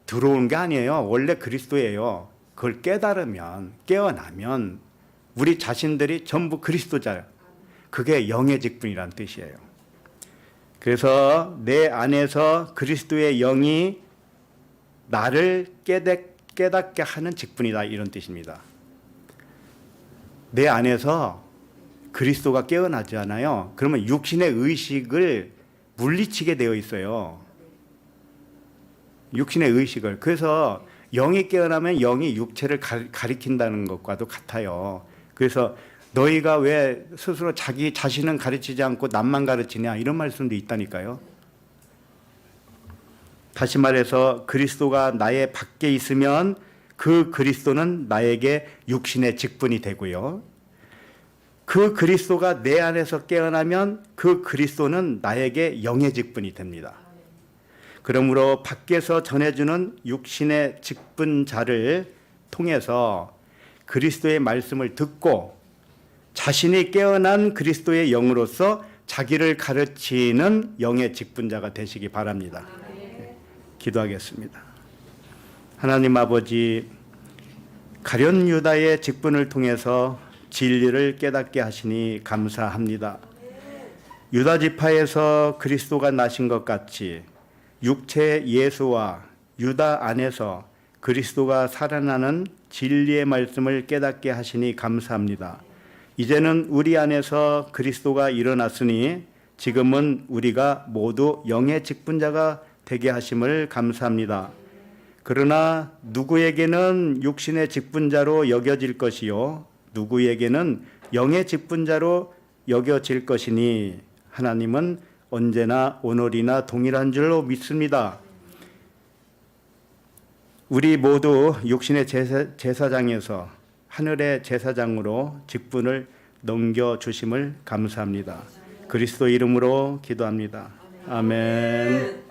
들어온 게 아니에요. 원래 그리스도예요. 그걸 깨달으면, 깨어나면 우리 자신들이 전부 그리스도자예요. 그게 영의 직분이란 뜻이에요. 그래서 내 안에서 그리스도의 영이 나를 깨닫게 하는 직분이다, 이런 뜻입니다. 내 안에서 그리스도가 깨어나잖아요. 그러면 육신의 의식을 물리치게 되어 있어요. 육신의 의식을. 그래서 영이 깨어나면 영이 육체를 가리킨다는 것과도 같아요. 그래서 너희가 왜 스스로 자기 자신은 가르치지 않고 남만 가르치냐, 이런 말씀도 있다니까요. 다시 말해서 그리스도가 나의 밖에 있으면 그 그리스도는 나에게 육신의 직분이 되고요. 그 그리스도가 내 안에서 깨어나면 그 그리스도는 나에게 영의 직분이 됩니다. 그러므로 밖에서 전해주는 육신의 직분자를 통해서 그리스도의 말씀을 듣고 자신이 깨어난 그리스도의 영으로서 자기를 가르치는 영의 직분자가 되시기 바랍니다. 기도하겠습니다. 하나님 아버지, 가룟 유다의 직분을 통해서 진리를 깨닫게 하시니 감사합니다. 유다 지파에서 그리스도가 나신 것 같이 육체 예수와 유다 안에서 그리스도가 살아나는 진리의 말씀을 깨닫게 하시니 감사합니다. 이제는 우리 안에서 그리스도가 일어났으니 지금은 우리가 모두 영의 직분자가 되게 하심을 감사합니다. 그러나 누구에게는 육신의 직분자로 여겨질 것이요 누구에게는 영의 직분자로 여겨질 것이니 하나님은 언제나 오늘이나 동일한 줄로 믿습니다. 우리 모두 육신의 제사장에서 하늘의 제사장으로 직분을 넘겨주심을 감사합니다. 그리스도 이름으로 기도합니다. 아멘.